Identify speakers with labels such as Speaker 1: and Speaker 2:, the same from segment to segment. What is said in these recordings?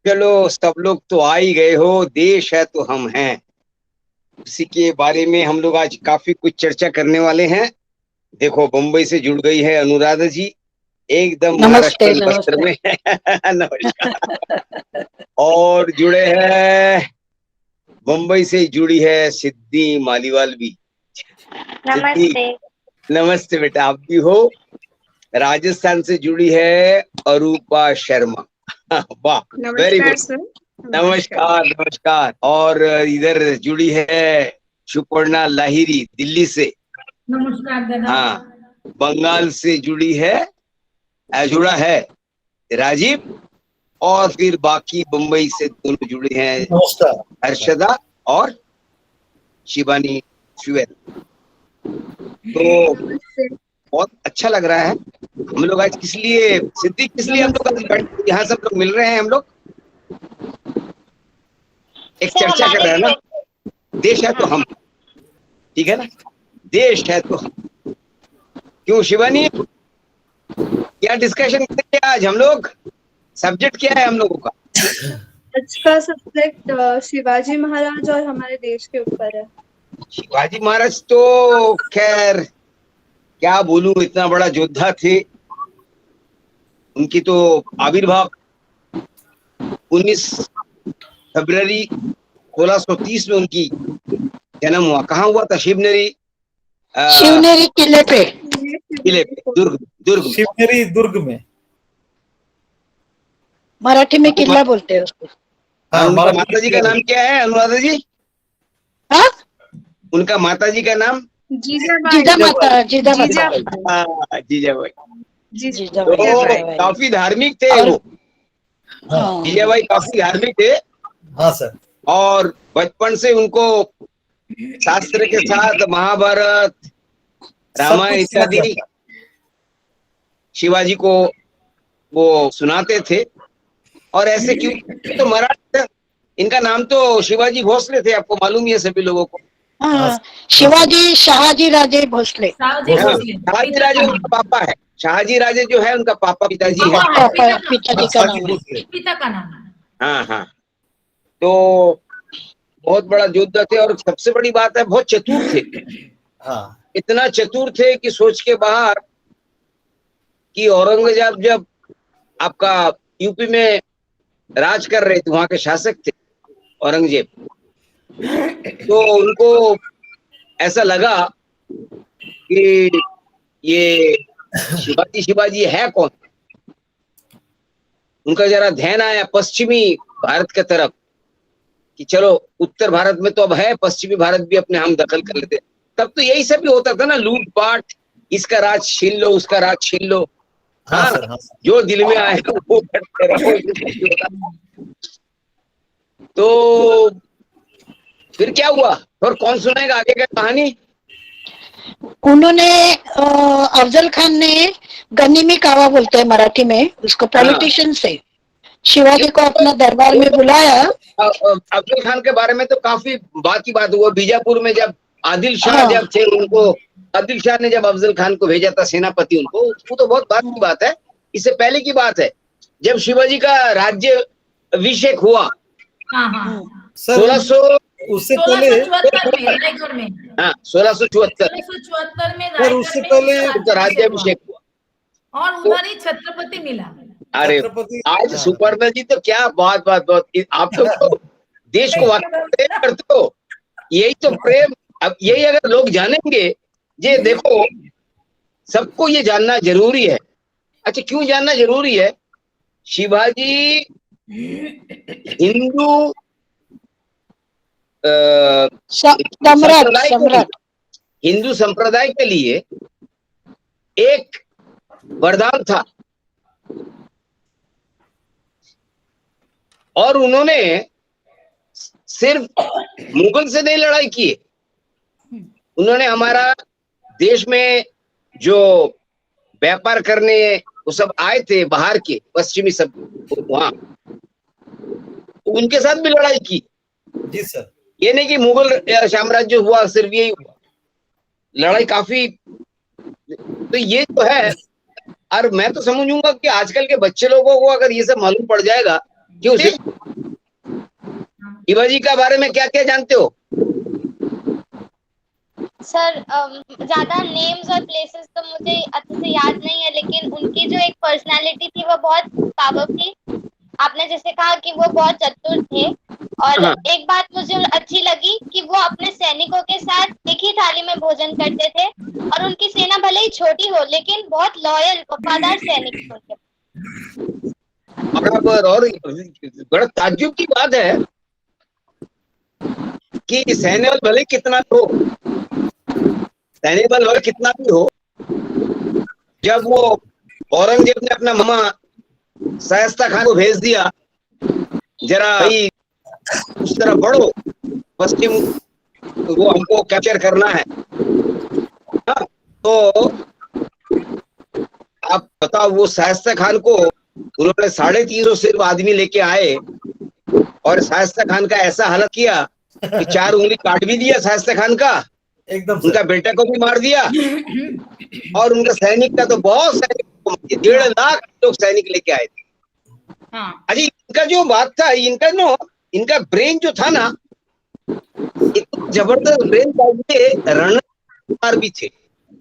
Speaker 1: चलो सब लोग तो आ ही गए हो, देश है तो हम हैं। उसी के बारे में हम लोग आज काफी कुछ चर्चा करने वाले हैं। देखो, बम्बई से जुड़ गई है अनुराधा जी, एकदम
Speaker 2: नमस्ते
Speaker 1: महाराष्ट्रन वस्त्र
Speaker 2: नमस्ते।
Speaker 1: में। नमस्कार। और जुड़े हैं, बम्बई से जुड़ी है सिद्धि मालीवाल भी। सिद्धि,
Speaker 3: नमस्ते।
Speaker 1: नमस्ते बेटा, आप भी हो। राजस्थान से जुड़ी है अरूपा शर्मा। वाह, वेरी
Speaker 3: नमस्कार
Speaker 1: गुड।
Speaker 3: सर।
Speaker 1: नमस्कार नमस्कार। और इधर जुड़ी है सुपर्णा लाहिरी दिल्ली से।
Speaker 4: नमस्कार दादा।
Speaker 1: हाँ, बंगाल से जुड़ी है, जुड़ा है राजीव। और फिर बाकी बम्बई से दोनों जुड़े हैं,
Speaker 5: नमस्कार।
Speaker 1: हर्षदा और शिवानी श्वेत। तो बहुत अच्छा लग रहा है। हम लोग आज किस लिए, सिद्धि, किस लिए हम लोग आज यहाँ सब लोग मिल रहे हैं? हम लोग एक चर्चा कर रहे हैं ना, देश है तो हम, ठीक है ना, देश है तो हम। क्यों शिवानी, क्या डिस्कशन करेंगे आज हम लोग? सब्जेक्ट क्या है हम लोगों का?
Speaker 3: आज का सब्जेक्ट शिवाजी महाराज और हमारे देश के ऊपर है।
Speaker 1: शिवाजी महाराज तो खैर क्या बोलूं, इतना बड़ा योद्धा थे। उनकी तो आविर्भाव 19 फरवरी 1630 में उनकी जन्म हुआ। कहाँ हुआ था? शिवनेरी,
Speaker 2: शिवनेरी किले पे।
Speaker 1: किले पे, दुर्ग में।
Speaker 5: शिवनेरी दुर्ग में।
Speaker 2: मराठी में किला बोलते हैं उसको।
Speaker 1: और उनका माता जी का नाम क्या है अनुराधा जी?
Speaker 2: हाँ,
Speaker 1: उनका माता जी का नाम
Speaker 3: जीजाबाई।
Speaker 2: जीजा माता, जीजा माता,
Speaker 1: जीजाबाई।
Speaker 2: जीजाबाई,
Speaker 1: तो
Speaker 2: जीजाबाई।
Speaker 1: काफी धार्मिक थे
Speaker 2: और-
Speaker 1: वो।
Speaker 2: हाँ,
Speaker 1: जीजाबाई काफी धार्मिक थे।
Speaker 5: हाँ सर।
Speaker 1: और बचपन से उनको शास्त्र के साथ महाभारत, रामायण इत्यादि शिवाजी को वो सुनाते थे। और ऐसे क्यों, तो मराठी, इनका नाम तो शिवाजी भोसले थे, आपको मालूम ही है सभी लोगों को।
Speaker 2: हाँ, शिवाजी शाहजी राजे भोसले।
Speaker 1: शाहजी राजे उनका पापा है। शाहजी राजे जो है उनका पापा, पिताजी है।
Speaker 2: पिताजी का नाम है।
Speaker 4: पिता का नाम है।
Speaker 1: हाँ हाँ। तो बहुत बड़ा योद्धा थे और सबसे बड़ी बात है बहुत चतुर थे।
Speaker 5: हाँ,
Speaker 1: इतना चतुर थे कि सोच के बाहर कि औरंगजेब जब आपका यूपी में राज कर रहे थे, वहां के शासक थे औरंगजेब, तो उनको ऐसा लगा कि ये शिवाजी है कौन। उनका जरा ध्यान आया पश्चिमी भारत की तरफ कि चलो उत्तर भारत में तो अब है, पश्चिमी भारत भी अपने हम दखल कर लेते। तब तो यही सब भी होता था ना, लूटपाट, इसका राज छीन लो, उसका राज छीन लो। हाँ,
Speaker 5: सर, हाँ।
Speaker 1: जो दिल में आए वो करते रहो। तो फिर क्या हुआ और कौन सुनाएगा आगे का कहानी?
Speaker 2: उन्होंने अफजल खान ने गनीमी कावा बोलते हैं मराठी में उसको, पॉलिटिशियन से शिवाजी को अपना दरबार में बुलाया।
Speaker 1: अफजल खान के बारे में तो काफी बात की बात हुआ। बीजापुर में जब आदिल शाह
Speaker 2: हाँ।
Speaker 1: जब थे, उनको आदिल शाह ने जब अफजल खान को भेजा था सेनापति उनको, वो तो बहुत बात की बात है। इससे पहले की बात है जब शिवाजी का राज्य अभिषेक हुआ।
Speaker 4: हाँ हाँ।
Speaker 1: 1600
Speaker 5: उससे पहले
Speaker 4: 1674 में रायगढ़ में।
Speaker 1: हाँ 1674
Speaker 4: में
Speaker 5: सर, उससे
Speaker 4: रायगढ़ में
Speaker 5: पहले
Speaker 1: उनका राज्याभिषेक हुआ।
Speaker 4: और उधर ही छत्रपति मिला।
Speaker 1: अरे आज सुपर्णा जी तो क्या बात आप तो देश को प्रेम करते हो, यही तो प्रेम। अब यही अगर लोग जानेंगे, ये देखो सबको ये जानना जरूरी है। अच्छा, क्यों जानना जरूरी है? शिवाजी हिंदू
Speaker 2: सम्राट
Speaker 1: हिंदू संप्रदाय के लिए एक वरदान था। और उन्होंने सिर्फ मुगल से नहीं लड़ाई की, उन्होंने हमारा देश में जो व्यापार करने वो सब आए थे बाहर के पश्चिमी सब, वहां उनके साथ भी लड़ाई की।
Speaker 5: जी सर।
Speaker 1: ये नहीं कि मुगल साम्राज्य हुआ सिर्फ यही हुआ, लड़ाई काफी। तो ये तो है। और मैं तो समझूंगा कि आजकल के बच्चे लोगों को अगर ये सब मालूम पड़ जाएगा कि शिवाजी का बारे में क्या क्या जानते हो?
Speaker 6: सर ज्यादा नेम्स और प्लेसेस तो मुझे अच्छे से याद नहीं है, लेकिन उनकी जो एक पर्सनालिटी थी वो बहुत पावक थी। आपने जैसे कहा कि वो बहुत चतुर थे, और
Speaker 1: हाँ।
Speaker 6: एक बात मुझे अच्छी लगी कि वो अपने सैनिकों के साथ एक ही थाली में भोजन करते थे, और उनकी सेना भले ही छोटी हो लेकिन बहुत लॉयल वफादार सैनिक थे उनके।
Speaker 1: और बड़ा ताज्जुब की बात है कि सैन्य बल भले कितना हो, सैन्य बल भले कितना भी हो, जब वो औरंगजेब ने अपना मामा शायस्ता खान को भेज दिया, जरा भाई उस तरह बढ़ो, पश्चिम वो हमको कैप्चर करना है। हाँ, तो आप बताओ, वो शायस्ता खान को उन्होंने 350 सिर्फ आदमी लेके आए, और शायस्ता खान का ऐसा हालत किया कि 4 उंगली काट भी दिया शायस्ता खान का,
Speaker 5: एकदम
Speaker 1: उनका
Speaker 5: सर।
Speaker 1: बेटा को भी मार दिया, और उनका सैनिक का तो बहुत सैनिक को मार दिया। 1.5 लाख लोग सैनिक लेके आए थे।
Speaker 4: हाँ
Speaker 1: अजी इनका जो बात था, इनका ब्रेन जो था ना, इतना जबरदस्त ब्रेन था, ये रणकुमार भी थे।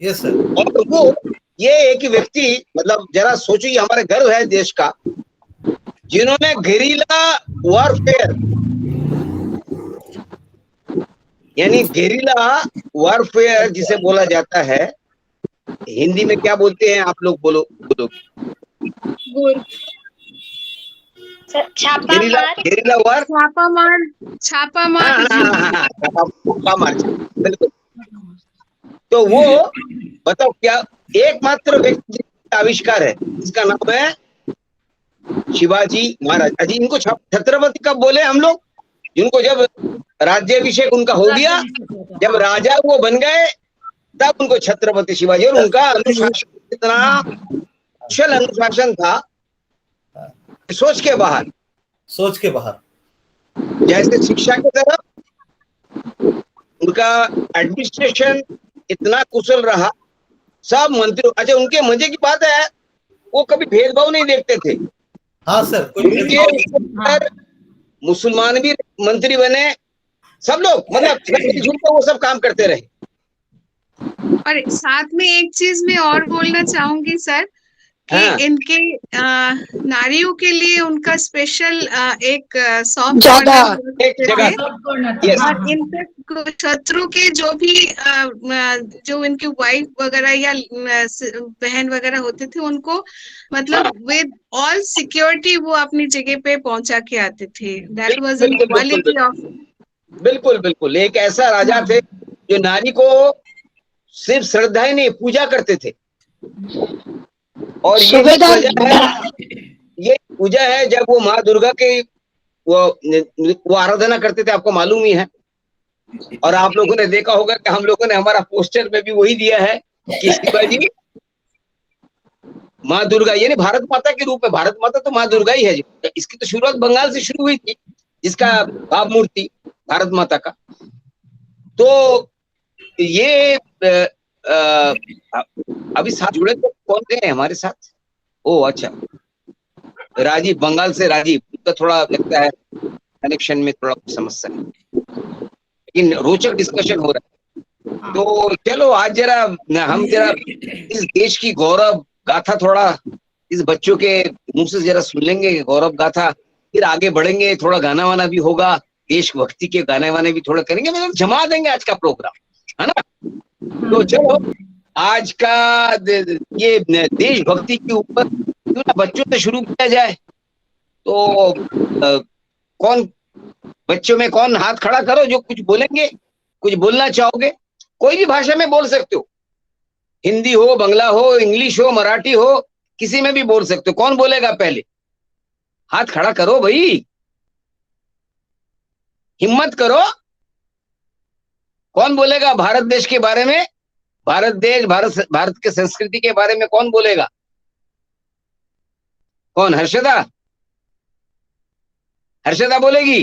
Speaker 5: Yes sir.
Speaker 1: और वो ये एक व्यक्ति, मतलब जरा सोचो, ये हमारे गर्व है देश का, जिन्होंने गेरिला वॉरफेयर, यानी गेरिला वॉरफेयर जिसे बोला जाता है, हिंदी में क्या बोलते हैं आप लोग, बोलो बोलो।
Speaker 3: गुर
Speaker 6: छापा
Speaker 1: गेरिला
Speaker 6: मार,
Speaker 1: गेरिला वार,
Speaker 3: छापा मार
Speaker 1: छापा मार, बिल्कुल। तो वो बताओ, क्या एकमात्र व्यक्ति जिसका आविष्कार है, इसका नाम है शिवाजी महाराज। अजी इनको छत्रपति कब बोले हम लोग? जिनको जब राज्याभिषेक उनका हो गया, जब राजा वो बन गए, तब उनको छत्रपति शिवाजी। और उनका अनुशासन इतना कुशल अनुशासन था, सोच के बाहर।
Speaker 5: सोच के बाहर।
Speaker 1: जैसे शिक्षा की तरफ उनका एडमिनिस्ट्रेशन इतना कुशल रहा, सब मंत्री। अच्छा, उनके मजे की बात है, वो कभी भेदभाव नहीं देखते थे।
Speaker 5: हाँ सर, कोई
Speaker 1: उनके
Speaker 5: भेदभाव नहीं।
Speaker 1: ऊपर मुसलमान भी मंत्री बने, सब लोग, मतलब मिलजुल कर वो सब काम करते रहे।
Speaker 7: और साथ में एक चीज मैं और बोलना चाहूंगी सर, कि
Speaker 1: हाँ।
Speaker 7: इनके नारियों के लिए उनका स्पेशल एक सॉफ्ट
Speaker 2: जगह,
Speaker 7: कॉर्नर
Speaker 1: एक जगह, Yes.
Speaker 7: और इनके शत्रु के जो भी जो इनकी वाइफ वगैरह या बहन वगैरह होते थे, उनको मतलब विद ऑल सिक्योरिटी वो अपनी जगह पे पहुंचा के आते थे। दैट वाज इन
Speaker 1: बिल्कुल, बिल्कुल,
Speaker 7: क्वालिटी ऑफ।
Speaker 1: बिल्कुल बिल्कुल, एक ऐसा राजा थे जो नारी को सिर्फ श्रद्धा ही नहीं, पूजा करते थे। और ये
Speaker 2: सुबेदार
Speaker 1: वजह है, ये पूजा है, जब वो माँ दुर्गा के वो आराधना करते थे, आपको मालूम ही है। और आप लोगों ने देखा होगा कि हम लोगों ने हमारा पोस्टर में भी वही दिया है कि शिवाजी माँ दुर्गा, यानी भारत माता के रूप में। भारत माता तो माँ दुर्गा ही है। इसकी तो शुरुआत बंगाल से शुरू हुई थी, जिसका भाव मूर्ति भारत माता का। तो ये अभी साथ जुड़े तो कौन थे हमारे साथ? ओ अच्छा, राजीव, बंगाल से राजीव, उनका थोड़ा लगता है कनेक्शन में थोड़ा समस्या है, लेकिन रोचक डिस्कशन हो रहा है। तो चलो आज जरा हम जरा इस देश की गौरव गाथा थोड़ा इस बच्चों के मुंह से जरा सुन लेंगे, गौरव गाथा, फिर आगे बढ़ेंगे। थोड़ा गाना वाना भी होगा, देशभक्ति के गाने वाने भी थोड़ा करेंगे, मतलब जमा देंगे आज का प्रोग्राम, है ना। तो चलो आज का ये देशभक्ति के ऊपर क्यों ना बच्चों से शुरू किया जाए। तो कौन बच्चों में कौन हाथ खड़ा करो जो कुछ बोलेंगे, कुछ बोलना चाहोगे। कोई भी भाषा में बोल सकते हो, हिंदी हो, बांग्ला हो, इंग्लिश हो, मराठी हो, किसी में भी बोल सकते हो। कौन बोलेगा पहले? हाथ खड़ा करो भाई, हिम्मत करो। कौन बोलेगा भारत देश के बारे में, भारत देश, भारत के संस्कृति के बारे में कौन बोलेगा? कौन? हर्षदा, हर्षदा बोलेगी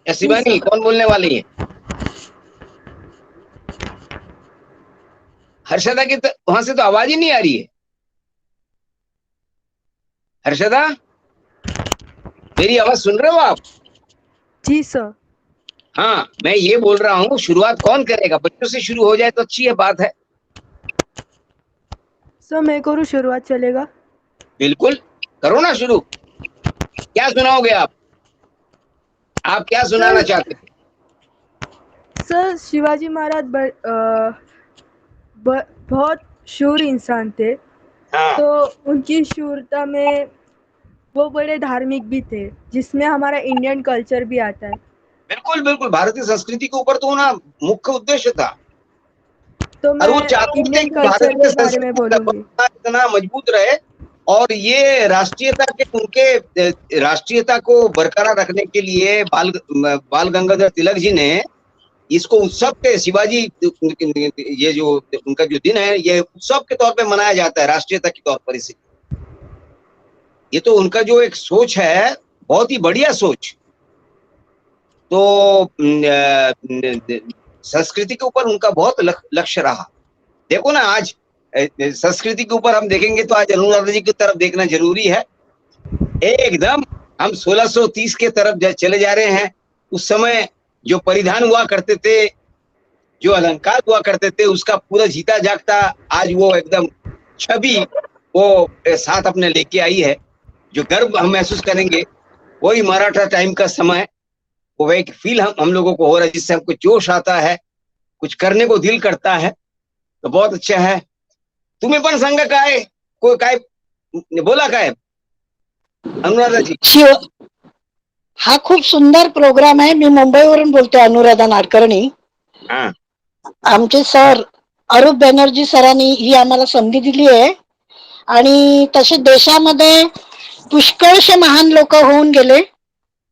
Speaker 1: या शिवानी? कौन बोलने वाली है? हर्षदा की वहां से तो आवाज ही नहीं आ रही है। हर्षदा, मेरी आवाज सुन रहे हो आप?
Speaker 8: जी सर।
Speaker 1: हाँ, मैं ये बोल रहा हूँ, शुरुआत कौन करेगा? बच्चों से शुरू हो जाए तो अच्छी है, बात है।
Speaker 8: सर मैं करूँ शुरुआत, चलेगा?
Speaker 1: बिल्कुल करो ना शुरू। क्या सुनाओगे आप क्या सुनाना
Speaker 8: सर
Speaker 1: चाहते थे?
Speaker 8: सर शिवाजी महाराज बहुत शूर इंसान थे।
Speaker 1: हाँ,
Speaker 8: तो उनकी शूरता में वो बड़े धार्मिक भी थे, जिसमें हमारा इंडियन कल्चर भी आता है।
Speaker 1: बिल्कुल बिल्कुल, भारतीय संस्कृति के ऊपर तो ना मुख्य उद्देश्य था।
Speaker 8: तो
Speaker 1: और वो
Speaker 8: मैं
Speaker 1: चाहते थे
Speaker 8: इंडियन
Speaker 1: कि
Speaker 8: कल्चर
Speaker 1: भारतीय
Speaker 8: के बारे में
Speaker 1: संस्कृति
Speaker 8: बोलूंगी।
Speaker 1: इतना मजबूत रहे, और ये राष्ट्रीयता के उनके राष्ट्रीयता को बरकरार रखने के लिए बाल गंगाधर तिलक जी ने इसको उत्सव के, शिवाजी ये जो उनका जो दिन है, ये उत्सव के तौर पे मनाया जाता है, राष्ट्रीयता के तौर पर। इसे ये तो उनका जो एक सोच है, बहुत ही बढ़िया सोच। तो संस्कृति के ऊपर उनका बहुत लक्ष्य रहा। देखो ना, आज संस्कृति के ऊपर हम देखेंगे तो आज अनुराधा जी की तरफ देखना जरूरी है। एकदम हम 1630 के तरफ चले जा रहे हैं। उस समय जो परिधान हुआ करते थे, जो अलंकार हुआ करते थे, उसका पूरा जीता जागता आज वो एकदम छवि वो साथ अपने लेके आई है। जो गर्व हम महसूस करेंगे, वही मराठा टाइम का समय, वो एक फील हम लोगों को हो रहा है, जिससे हमको जोश आता है, कुछ करने को दिल करता है। तो बहुत अच्छा है। तुम्ही पण सांगा काय, कोई काय बोला काय अनुराधा जी?
Speaker 2: शिव हा खूप सुंदर प्रोग्राम आहे. मी मुंबईवरून बोलते, अनुराधा नाडकर्णी.
Speaker 1: हाँ,
Speaker 2: आमचे सर अरूप बॅनर्जी सरांनी ही आम्हाला संधी दिली आहे. आणि तसे देशामध्ये पुष्कळशे महान लोक होऊन गेले.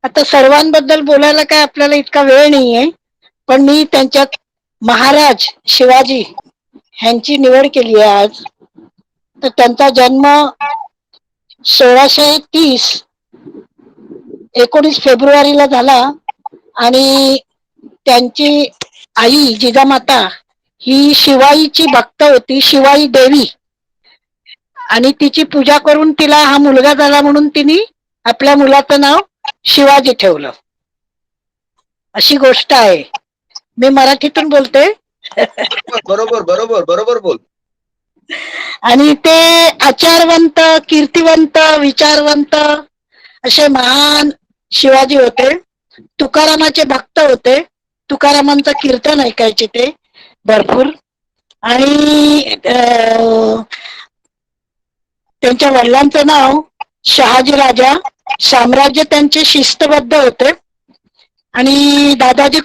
Speaker 2: आता सर्वांबद्दल बोलायला काय आपल्याला इतका वेळ नाहीये, पण मी त्यांच्यात महाराज शिवाजी ह्यांची निवड केली आहे आज. तर त्यांचा जन्म 1630 19 फेब्रुवारीला झाला. आणि त्यांची आई जिजामाता ही शिवाईची भक्त होती, शिवाई देवी. आणि तिची पूजा करून तिला हा मुलगा झाला, म्हणून तिने आपल्या मुलाचं नाव शिवाजी ठेवलं. अशी गोष्ट आहे. मी मराठीतून बोलते.
Speaker 1: बरोबर बरोबर बरोबर बोल.
Speaker 2: आणि ते आचारवंत, कीर्तिवंत, विचारवंत असे महान शिवाजी होते. तुकारामाचे भक्त होते. तुकारामांचं कीर्तन ऐकायचे ते भरपूर. आणि त्यांच्या वडिलांचं नाव शहाजी राजा. साम्राज्य त्यांचे शिस्तबद्ध होते. आणि दादाजी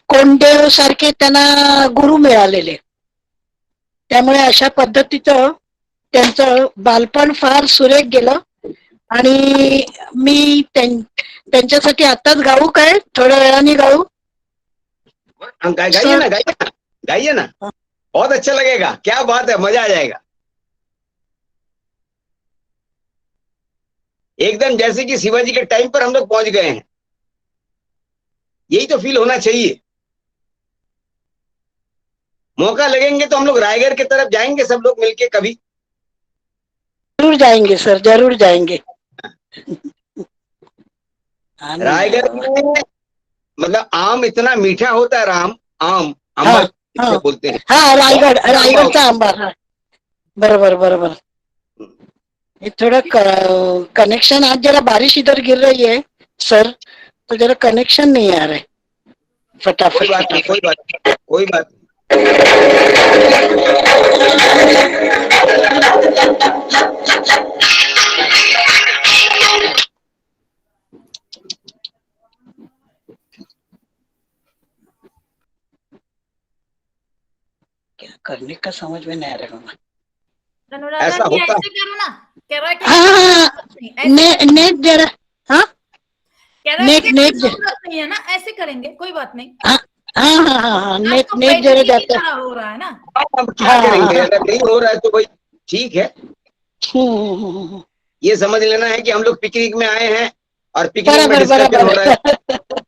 Speaker 2: कोंडदेव सारखे त्यांना गुरु मिळालेले. त्यामुळे अशा पद्धतीचं त्यांचं बालपण फार सुरेख गेलं. आणि मी त्यांच्यासाठी आताच गाऊ काय, थोड्या वेळाने गाऊ?
Speaker 1: गाइए ना, गाइए ना, गाइए ना, बहुत अच्छा लगेगा. क्या बात है, मजा आ जाएगा. एकदम जैसे कि शिवाजी के टाइम पर हम लोग पहुंच गए हैं. यही तो फील होना चाहिए. मौका लगेंगे तो हम लोग रायगढ़ की तरफ जाएंगे, सब लोग मिलके कभी.
Speaker 2: जरूर जाएंगे सर, जरूर जाएंगे.
Speaker 1: रायगढ़ में मतलब आम इतना मीठा होता है, आम
Speaker 2: हाँ,
Speaker 1: आंबा
Speaker 2: हाँ,
Speaker 1: बोलते हैं.
Speaker 2: हाँ, रायगढ़चा आंबा. हाँ, बरोबर बरोबर. ये थोड़ा कनेक्शन, आज जरा बारिश इधर गिर रही है सर, तो जरा कनेक्शन नहीं आ रहा है. फटाफट
Speaker 1: कोई बात नहीं, कोई बात नहीं, कोई बात नहीं.
Speaker 2: क्या करने का समझ में नहीं आ रहा है.
Speaker 4: अनुराधा
Speaker 1: ऐसा
Speaker 4: जी
Speaker 1: होता है.
Speaker 4: ऐसे करो ना, कह रहा है कि
Speaker 2: हाँ, नेट जरा. हाँ,
Speaker 4: कह रहा है कि
Speaker 2: नेट
Speaker 4: जरूरत नहीं है ना, ऐसे करेंगे, कोई बात नहीं.
Speaker 2: हाँ हाँ हाँ हाँ,
Speaker 4: आज
Speaker 2: नेट
Speaker 4: तो
Speaker 2: नेट जरा
Speaker 4: बैठने की
Speaker 2: जाता है.
Speaker 4: तरह हो रहा है ना.
Speaker 1: अब क्या करेंगे, अगर नहीं हो रहा है तो भाई ठीक है. ये समझ लेना है कि हम लोग पिकनिक में आए हैं और पिकनिक में डिस्कशन हो रहा है,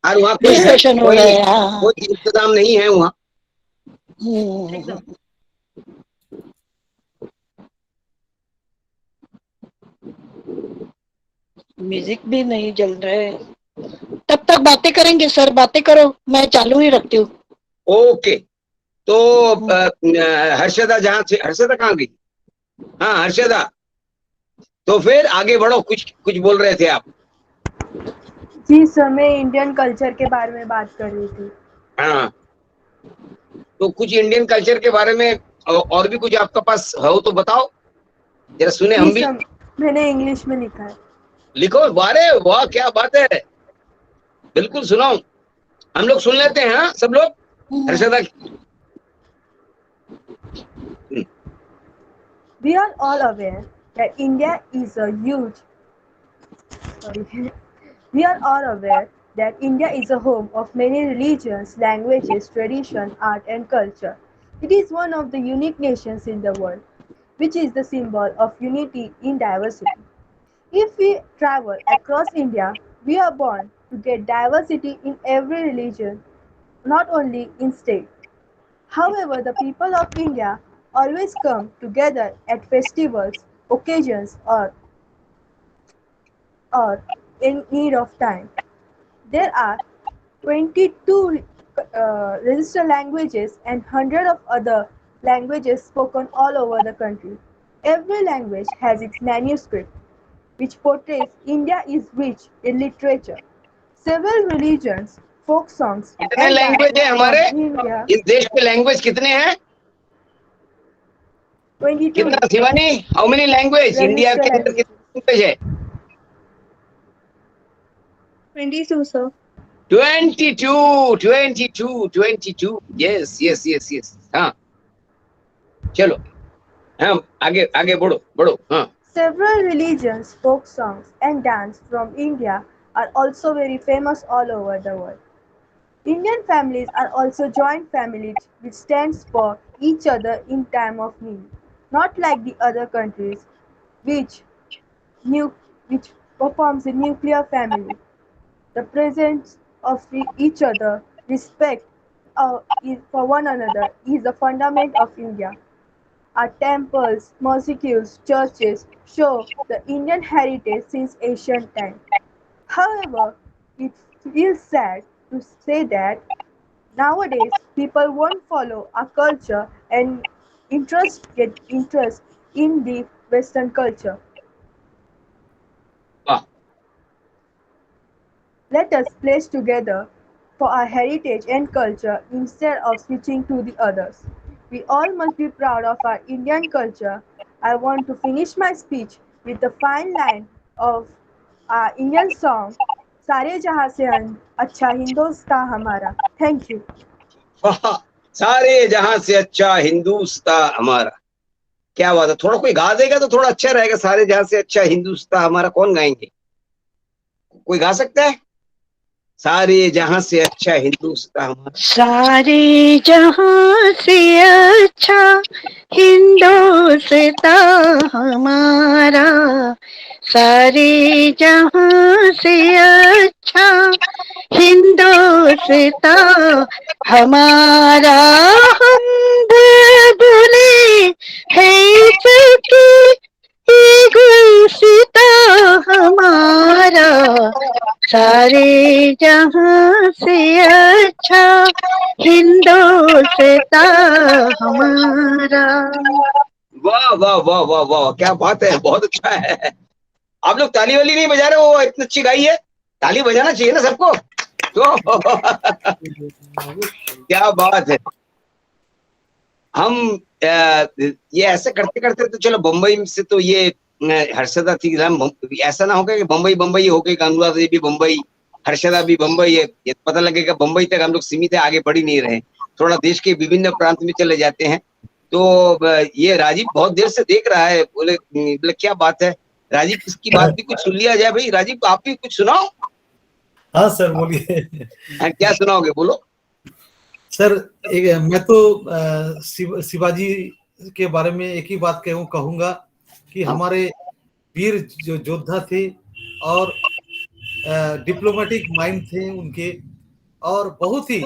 Speaker 1: और वहाँ
Speaker 2: डिस्कशन हो रहा है. हाँ,
Speaker 1: कोई इंतजाम नहीं है वहाँ.
Speaker 4: एकदम.
Speaker 2: म्यूजिक भी नहीं चल रहा है. आप बातें करेंगे सर, बातें करो, मैं चालू ही रखती हूँ।
Speaker 1: ओके, तो हर्षदा, जहाँ से हर्षदा कहाँ गई? हाँ हर्षदा, तो फिर आगे बढ़ो, कुछ कुछ बोल रहे थे आप।
Speaker 8: जी सर, मैं इंडियन कल्चर के बारे में बात कर रही थी।
Speaker 1: हाँ, तो कुछ इंडियन कल्चर के बारे में और भी कुछ आपके पास हो तो बताओ, जरा सुने हम
Speaker 8: जी
Speaker 1: भी।
Speaker 8: सर, मैंने इंग्लिश में लिखा है।
Speaker 1: लिखो, वारे वाह, क्या बात है, बिल्कुल सुनाओ, हम लोग सुन लेते हैं। हाँ सब लोग, Harshada.
Speaker 8: We are all aware that India is a huge. Sorry. We are all aware that India is a home of many religions, languages, tradition, art, and culture. It is one of the unique nations in the world, which is the symbol of unity in diversity. If we travel across India, we are born to get diversity in every religion, not only in state. However, the people of India always come together at festivals, occasions, or in need of time. There are 22 registered languages and hundreds of other languages spoken all over the country. Every language has its manuscript, which portrays India is rich in literature. Several religions, folk songs,
Speaker 1: कितने
Speaker 8: and
Speaker 1: language है
Speaker 8: dances
Speaker 1: हमारे
Speaker 8: from India.
Speaker 1: इस देश के? Language कितने हैं?
Speaker 8: 22
Speaker 1: कितना Shivani, how many language India
Speaker 8: registered
Speaker 1: के अंदर?
Speaker 8: languages.
Speaker 1: कितने लैंग्वेज है?
Speaker 3: 22 sir.
Speaker 1: 22 yes yes yes yes. हाँ चलो, हाँ आगे आगे बढ़ो बढ़ो। हाँ,
Speaker 8: Several religions, folk songs, and dance from India are also very famous all over the world. Indian families are also joint families which stands for each other in time of need, not like the other countries which, which performs a nuclear family. The presence of each other, respect for one another is the fundament of India. Our temples, mosques, churches show the Indian heritage since ancient times. However, it feels sad to say that nowadays people won't follow our culture and get interest in the Western culture.
Speaker 1: वाह,
Speaker 8: Let us place together for our heritage and culture instead of switching to the others. We all must be proud of our Indian culture. I want to finish my speech with the fine line of our Indian song, सारे जहां से अच्छा हिंदुस्तान हमारा. Thank you.
Speaker 1: वाह, सारे जहां से अच्छा हिंदुस्तान हमारा। क्या बात है, थोड़ा कोई गा देगा तो थोड़ा अच्छा रहेगा। सारे जहां से अच्छा हिंदुस्तान हमारा कौन गाएंगे? कोई गा सकता है? सारे जहां से अच्छा हिंदुस्तान हमारा।
Speaker 2: सारे जहां से अच्छा हिंदुस्तान हमारा, सारे जहां से अच्छा हिंदुस्तान हमारा। हम भूले हैं सबकी गुलसितां हमारा, सारे जहां से अच्छा हिंदुस्तान हमारा।
Speaker 1: वाह वाह वाह वाह वाह, क्या बात है, बहुत अच्छा है। आप लोग ताली वाली नहीं बजा रहे हो, इतनी अच्छी गाई है। ताली बजाना चाहिए ना सबको तो क्या बात है। हम ये ऐसे करते करते तो चलो, बम्बई से तो ये हर्षदा थी, ऐसा ना होगा कि बम्बई बम्बई हो गई, अनुराधा जी भी बम्बई, हर्षदा भी बम्बई है। ये पता लगेगा बम्बई तक हम लोग सीमित है, आगे बढ़ ही नहीं रहे, थोड़ा देश के विभिन्न प्रांत में चले जाते हैं। तो ये राजीव बहुत देर से देख रहा है, बोले क्या बात है राजीव, इसकी बात भी कुछ सुन लिया जाए। भाई राजीव, आप भी कुछ सुनाओ।
Speaker 5: हाँ सर बोलिए।
Speaker 1: क्या सुनाओगे, बोलो
Speaker 5: सर। मैं तो शिवाजी के बारे में एक ही बात कहूंगा कि हमारे वीर जो योद्धा थे और डिप्लोमेटिक माइंड थे उनके, और बहुत ही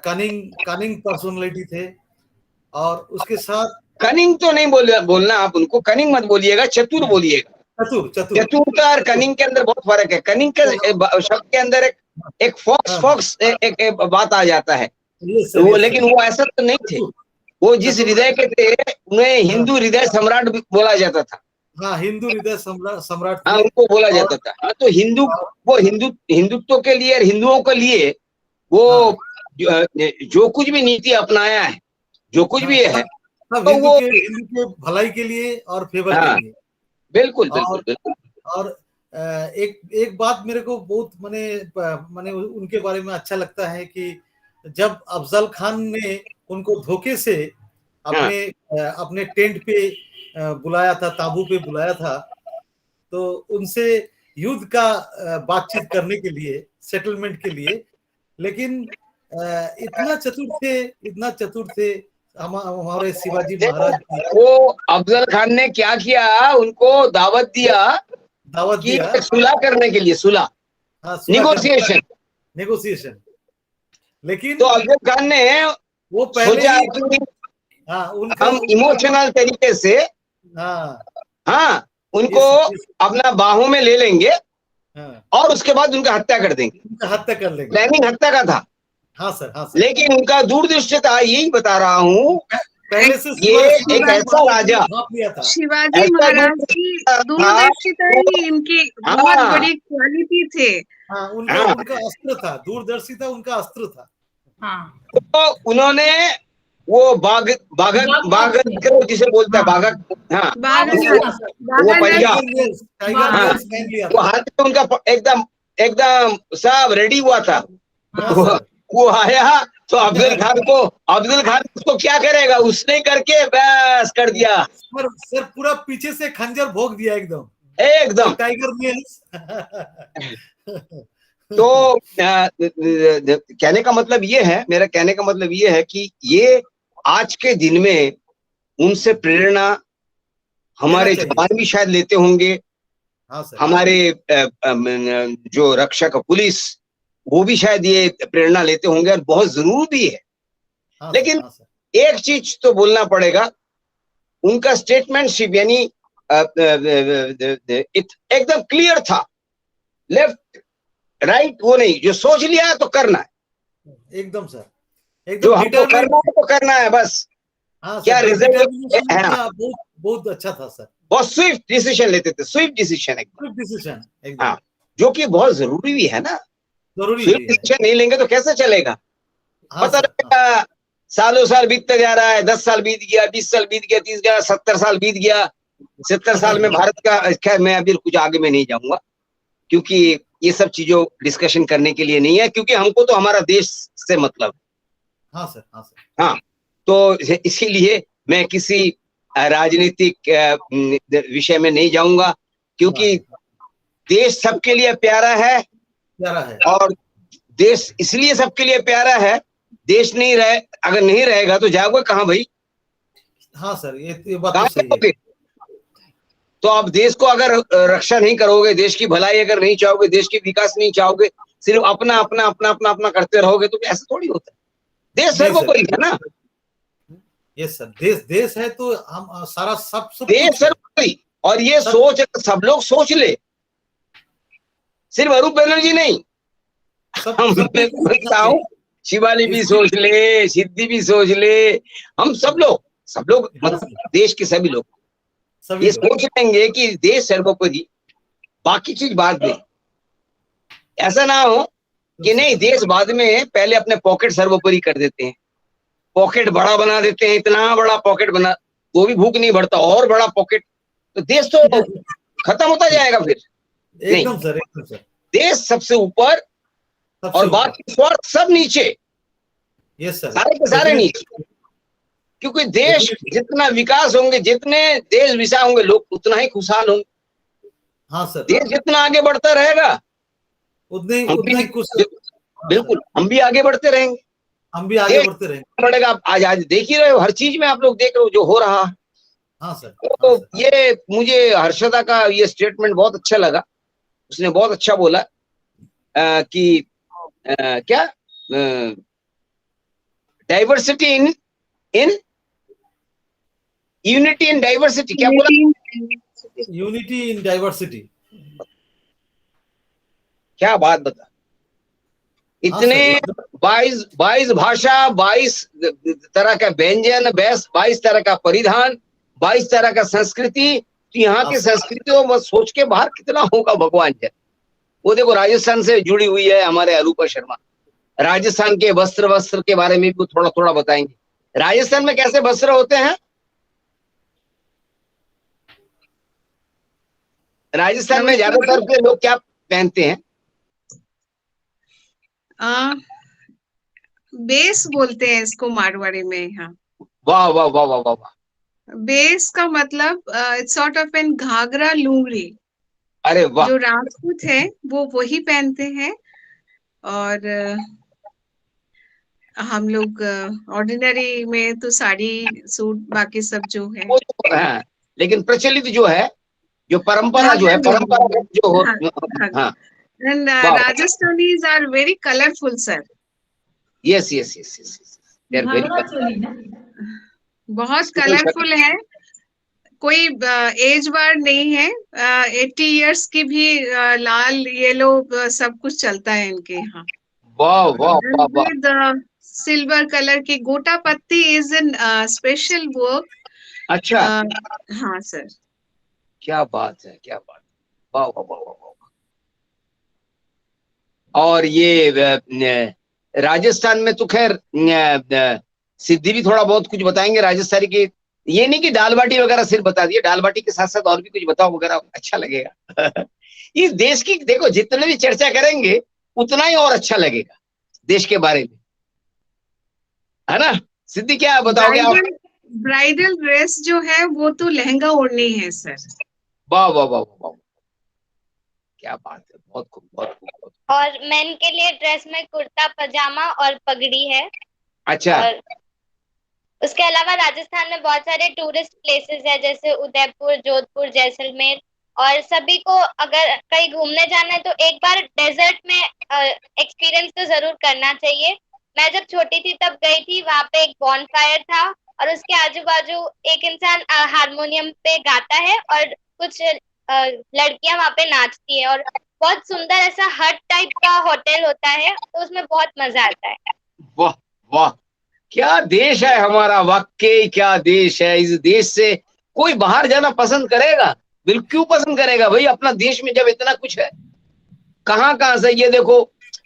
Speaker 5: कनिंग पर्सनालिटी थे। और उसके साथ
Speaker 1: कनिंग तो नहीं बोलना आप उनको, कनिंग मत बोलिएगा, चतुर बोलिएगा। चतुरता और कनिंग के अंदर बहुत फर्क है। कनिंग के शब्द के अंदर एक एक फॉक्स एक बात आ जाता है।
Speaker 5: Yes, sir,
Speaker 1: वो
Speaker 5: yes, sir.
Speaker 1: लेकिन वो ऐसा तो नहीं थे। वो जिस हृदय के थे उन्हें हिंदू हृदय सम्राट भी बोला जाता था।
Speaker 5: हाँ, हिंदू हृदय सम्राट
Speaker 1: हाँ,
Speaker 5: थे।
Speaker 1: उनको बोला जाता था। हाँ, तो हिंदुत्व के लिए और हिंदुओं के लिए वो जो कुछ भी नीति अपनाया है, जो कुछ भी है,
Speaker 5: सब
Speaker 1: तो वो
Speaker 5: हिंदू के भलाई के लिए और फेवर
Speaker 1: हाँ,
Speaker 5: के लिए।
Speaker 1: बिल्कुल
Speaker 5: और-
Speaker 1: बिल्कुल बिल्कुल।
Speaker 5: और एक बात मेरे को बहुत माने उनके बारे में अच्छा लगता है कि जब अफजल खान ने उनको धोखे से अपने टेंट पे बुलाया था, ताबू पे बुलाया था, तो उनसे युद्ध का बातचीत करने के लिए, सेटलमेंट के लिए, लेकिन इतना चतुर थे हमारे शिवाजी महाराज जी।
Speaker 1: वो अफजल खान ने क्या किया, उनको दावत दिया कि सुलह करने के लिए, सुलह,
Speaker 5: नेगोशिएशन। लेकिन
Speaker 1: तो अफजल खान ने
Speaker 5: वो पहले
Speaker 1: सोचा
Speaker 5: ही
Speaker 1: कि
Speaker 5: उनका
Speaker 1: हम इमोशनल तरीके से उनको अपना बाहों में ले लेंगे और उसके बाद उनका हत्या कर देंगे। प्लानिंग हत्या का था।
Speaker 5: हाँ सर।
Speaker 1: लेकिन उनका दूरदृष्टि था, यही बता रहा हूँ,
Speaker 5: पहले से
Speaker 1: ये एक ऐसा राजा,
Speaker 7: शिवाजी महाराज की दूरदर्शिता ही इनकी बहुत बड़ी क्वालिटी थे।
Speaker 5: हाँ, उनका अस्त्र था, दूरदर्शिता उनका अस्त्र था।
Speaker 4: हाँ,
Speaker 1: तो उन्होंने वो बाघक जिसे बोलता है, बाघक, हाँ, वो पंजा, वो हाथ में उनका एकदम सब रेडी हुआ था। वो आया तो अफजल खान उसको क्या करेगा, उसने करके बस कर दिया
Speaker 5: सर, पूरा पीछे से खंजर भोग दिया
Speaker 1: एकदम
Speaker 5: टाइगर
Speaker 1: तो कहने का मतलब ये है, मेरा कहने का मतलब ये है कि ये आज के दिन में उनसे प्रेरणा हमारे जवान भी शायद लेते होंगे।
Speaker 5: हाँ सर।
Speaker 1: हमारे जो रक्षक पुलिस, वो भी शायद ये प्रेरणा लेते होंगे और बहुत जरूर भी है।
Speaker 5: हाँ,
Speaker 1: लेकिन एक चीज तो बोलना पड़ेगा, उनका स्टेटमेंटशिप यानी एकदम क्लियर था, लेफ्ट राइट वो नहीं, जो सोच लिया तो करना है,
Speaker 5: एकदम सर,
Speaker 1: जो हमको करना है तो करना है बस।
Speaker 5: हाँ,
Speaker 1: क्या रिजल्ट
Speaker 5: बहुत अच्छा था सर।
Speaker 1: बहुत स्विफ्ट डिसीजन लेते थे, स्विफ्ट डिसीजन
Speaker 5: एकदम।
Speaker 1: हाँ, जो कि बहुत जरूरी भी है ना।
Speaker 5: जरूरी
Speaker 1: स्विफ्ट डिसीजन नहीं लेंगे तो कैसे चलेगा? पता लगेगा सालों साल बीतते जा रहा है, 10 साल बीत गया, 20 साल बीत गया, 30 गया, 70 साल बीत गया। 70 साल में भारत का, खैर मैं अभी कुछ आगे में नहीं जाऊंगा क्योंकि ये सब चीजों डिस्कशन करने के लिए नहीं है, क्योंकि हमको तो हमारा देश से मतलब।
Speaker 5: हाँ सर।
Speaker 1: हाँ, तो इसीलिए मैं किसी राजनीतिक विषय में नहीं जाऊंगा, क्योंकि देश सबके लिए प्यारा है और देश इसलिए सबके लिए प्यारा है, देश नहीं रहे, अगर नहीं रहेगा तो जाओगे कहाँ भाई?
Speaker 5: हाँ सर, ये बात तो सही है।
Speaker 1: तो आप देश को अगर रक्षा नहीं करोगे, देश की भलाई अगर नहीं चाहोगे, देश की विकास नहीं चाहोगे, सिर्फ अपना अपना अपना अपना अपना करते रहोगे, तो ऐसा थोड़ी होता है। देश सर्वोपरि है ना।
Speaker 5: यस सर, देश है तो हम सारा सब
Speaker 1: देश सर्वोपरि। और ये सोच सब लोग सोच ले, सिर्फ अरूप बनर्जी नहीं, हम शिवाली भी सोच ले, सिद्धि भी सोच ले, हम सब लोग मतलब देश के सभी लोग ये सोच लेंगे कि देश सर्वोपरि, बाकी चीज बाद में। ऐसा ना हो कि नहीं, देश बाद में, पहले अपने पॉकेट सर्वोपरि कर देते हैं, पॉकेट बड़ा बना देते हैं, इतना बड़ा पॉकेट बना तो भी भूख नहीं बढ़ता, और बड़ा पॉकेट, तो देश तो खत्म होता जाएगा फिर।
Speaker 5: एकदम सर।
Speaker 1: देश सबसे ऊपर और बाकी स्वार्थ सब नीचे।
Speaker 5: यस सर,
Speaker 1: सारे के सारे नीचे, क्योंकि देश जितना विकास होंगे, जितने देश विकास होंगे, लोग उतना ही खुशहाल होंगे।
Speaker 5: हाँ सर,
Speaker 1: देश जितना आगे बढ़ता रहेगा
Speaker 5: उतने ही खुश।
Speaker 1: बिल्कुल, हम भी आगे बढ़ते रहेंगे,
Speaker 5: हम भी आगे बढ़ते रहेंगे।
Speaker 1: बढ़ेगा। आज देख ही रहे हो, हर चीज में आप लोग देख रहे हो जो हो रहा है।
Speaker 5: हाँ सर।
Speaker 1: तो ये मुझे हर्षदा का ये स्टेटमेंट बहुत अच्छा लगा। उसने बहुत अच्छा बोला कि क्या diversity in unity in diversity, क्या बोला?
Speaker 5: Unity in diversity.
Speaker 1: क्या बात बता। इतने 22 भाषा, 22 तरह का व्यंजन, 22 तरह का परिधान, 22 तरह का संस्कृति। तो यहाँ की संस्कृतियों में सोच के बाहर कितना होगा भगवान जी। वो देखो राजस्थान से जुड़ी हुई है हमारे अरूपा शर्मा। राजस्थान के वस्त्र के बारे में भी थोड़ा थोड़ा बताएंगे। राजस्थान में कैसे वस्त्र होते हैं? राजस्थान में ज्यादातर के लोग क्या पहनते हैं?
Speaker 7: बेस बोलते हैं इसको मारवाड़ी में यहाँ।
Speaker 1: वाह वाह वाह वाह वाह वाह।
Speaker 7: बेस का मतलब it's sort of an ghagra lungdi.
Speaker 1: अरे वाह।
Speaker 7: जो राजपूत है वो वही पहनते हैं, और हम लोग ऑर्डिनरी में तो साड़ी सूट बाकी सब जो है
Speaker 1: वो तो है, लेकिन प्रचलित जो है, जो परंपरा जो है, परंपरा जो हो। हाँ।
Speaker 7: And Rajasthanis are very colorful, sir.
Speaker 1: Yes. They are very
Speaker 4: ghagra choli ना,
Speaker 7: बहुत कलरफुल है। कोई एज बार नहीं है। 80 इयर्स की भी लाल येलो सब कुछ चलता है इनके यहाँ।
Speaker 1: वाह वाह वाह वाह।
Speaker 7: सिल्वर कलर की गोटा पत्ती इज इन स्पेशल वर्क।
Speaker 1: अच्छा।
Speaker 7: हाँ सर।
Speaker 1: क्या बात है, क्या बात। वाह वाह वाह वाह। और ये राजस्थान में तो खैर सिद्धि भी थोड़ा बहुत कुछ बताएंगे राजस्थानी की। ये नहीं कि दाल बाटी वगैरह सिर्फ बता दिए, दाल बाटी के साथ साथ और भी कुछ बताओ वगैरह, अच्छा लगेगा। इस देश की देखो जितने भी चर्चा करेंगे उतना ही और अच्छा लगेगा देश के बारे में, है ना? सिद्धि क्या बताओगे आप?
Speaker 7: ब्राइडल ड्रेस जो है वो तो लहंगा ओढ़नी है सर।
Speaker 1: वाह वाह वाह वाह, क्या बात है, बहुत खूब बहुत खूब।
Speaker 6: और मेन के लिए ड्रेस में कुर्ता पजामा और पगड़ी है।
Speaker 1: अच्छा।
Speaker 6: और उसके अलावा राजस्थान में बहुत सारे टूरिस्ट प्लेसेस है, जैसे उदयपुर, जोधपुर, जैसलमेर। और सभी को अगर कहीं घूमने जाना है तो एक बार डेजर्ट में एक्सपीरियंस तो जरूर करना चाहिए। मैं जब छोटी थी तब गई थी, वहाँ पे एक बॉनफायर था और उसके आजू बाजू एक इंसान हारमोनियम पे गाता है और कुछ लड़कियां वहाँ पे नाचती है, और बहुत सुंदर ऐसा हट टाइप का होटल होता है, तो उसमें बहुत मजा आता है।
Speaker 1: वाह वाह, क्या देश है हमारा, वाकई क्या देश है। इस देश से कोई बाहर जाना पसंद करेगा? बिल्कुल, क्यों पसंद करेगा भाई? अपना देश में जब इतना कुछ है, कहाँ कहाँ से। ये देखो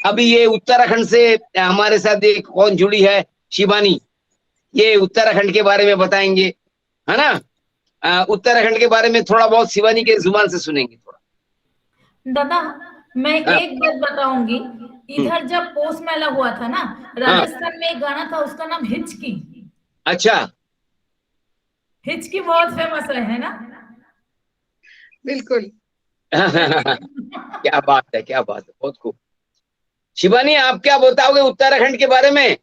Speaker 1: अभी ये उत्तराखंड से हमारे साथ एक कौन जुड़ी है, शिवानी। ये उत्तराखंड के बारे में बताएंगे, है ना? उत्तराखंड के बारे में थोड़ा बहुत शिवानी के जुबान से सुनेंगे थोड़ा।
Speaker 4: दादा मैं एक बात बताऊंगी। इधर जब पोष मेला हुआ था ना, राजस्थान में एक गाना था, उसका नाम हिचकी।
Speaker 1: अच्छा।
Speaker 4: हिचकी बहुत फेमस है ना?
Speaker 7: बिल्कुल।
Speaker 1: क्या बात है, क्या बात है, बहुत खूब। शिवानी आप क्या बताओगे उत्तराखंड के बारे में?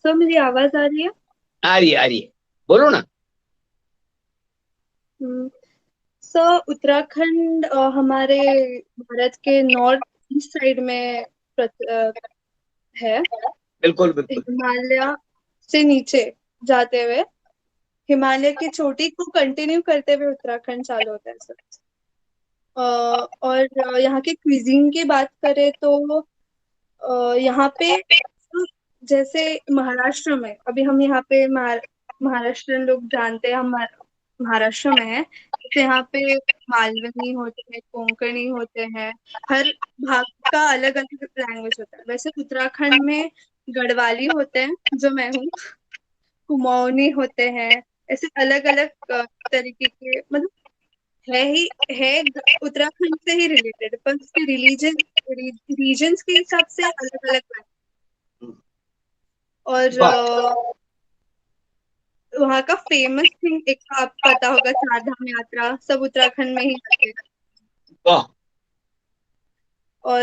Speaker 3: सर मेरी आवाज आ रही है?
Speaker 1: आ रही है, बोलो ना।
Speaker 3: सर उत्तराखंड हमारे भारत के नॉर्थ ईस्ट साइड में है।
Speaker 1: बिल्कुल बिल्कुल।
Speaker 3: हिमालय से नीचे जाते हुए, हिमालय की चोटी को कंटिन्यू करते हुए उत्तराखंड चालू होता है सर। और यहाँ के क्विजीन की बात करें तो यहाँ पे जैसे महाराष्ट्र में, अभी हम यहाँ पे महाराष्ट्रियन लोग जानते हैं, हम महाराष्ट्र में है, तो यहाँ पे मालवनी होते हैं, कोंकणी होते हैं, हर भाग का अलग अलग लैंग्वेज होता है। वैसे उत्तराखंड में गढ़वाली होते हैं, जो मैं हूँ, कुमाऊनी होते हैं, ऐसे अलग अलग तरीके के, मतलब है उत्तराखंड से ही रिलेटेड, पर उसके रीजन्स के हिसाब से अलग अलग। और वहाँ का फेमस थिंग एक आप पता होगा, चार धाम यात्रा, सब उत्तराखंड में ही होते हैं। और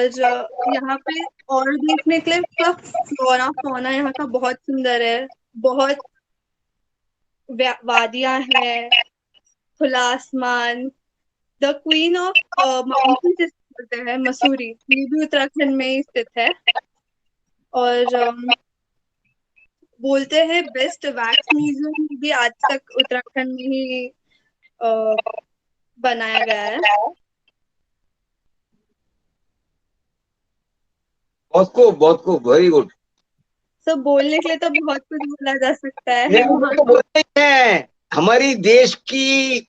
Speaker 3: यहाँ पे और देखने के लिए फ्लोरा फौना यहाँ का बहुत सुंदर है, बहुत वादियां हैं, खुला आसमान। द क्वीन ऑफ माउंटेन जिसे बोलते हैं मसूरी, ये भी उत्तराखंड में ही स्थित है। और बोलते हैं बेस्ट वैक्स म्यूजियम भी आज तक उत्तराखंड में ही बनाया गया है।
Speaker 1: बहुत खूब, वेरी गुड।
Speaker 3: सब बोलने के लिए तो बहुत कुछ बोला जा सकता है
Speaker 1: नहीं,
Speaker 3: वहाँ।
Speaker 1: तो बोलते ही हैं, हमारी देश की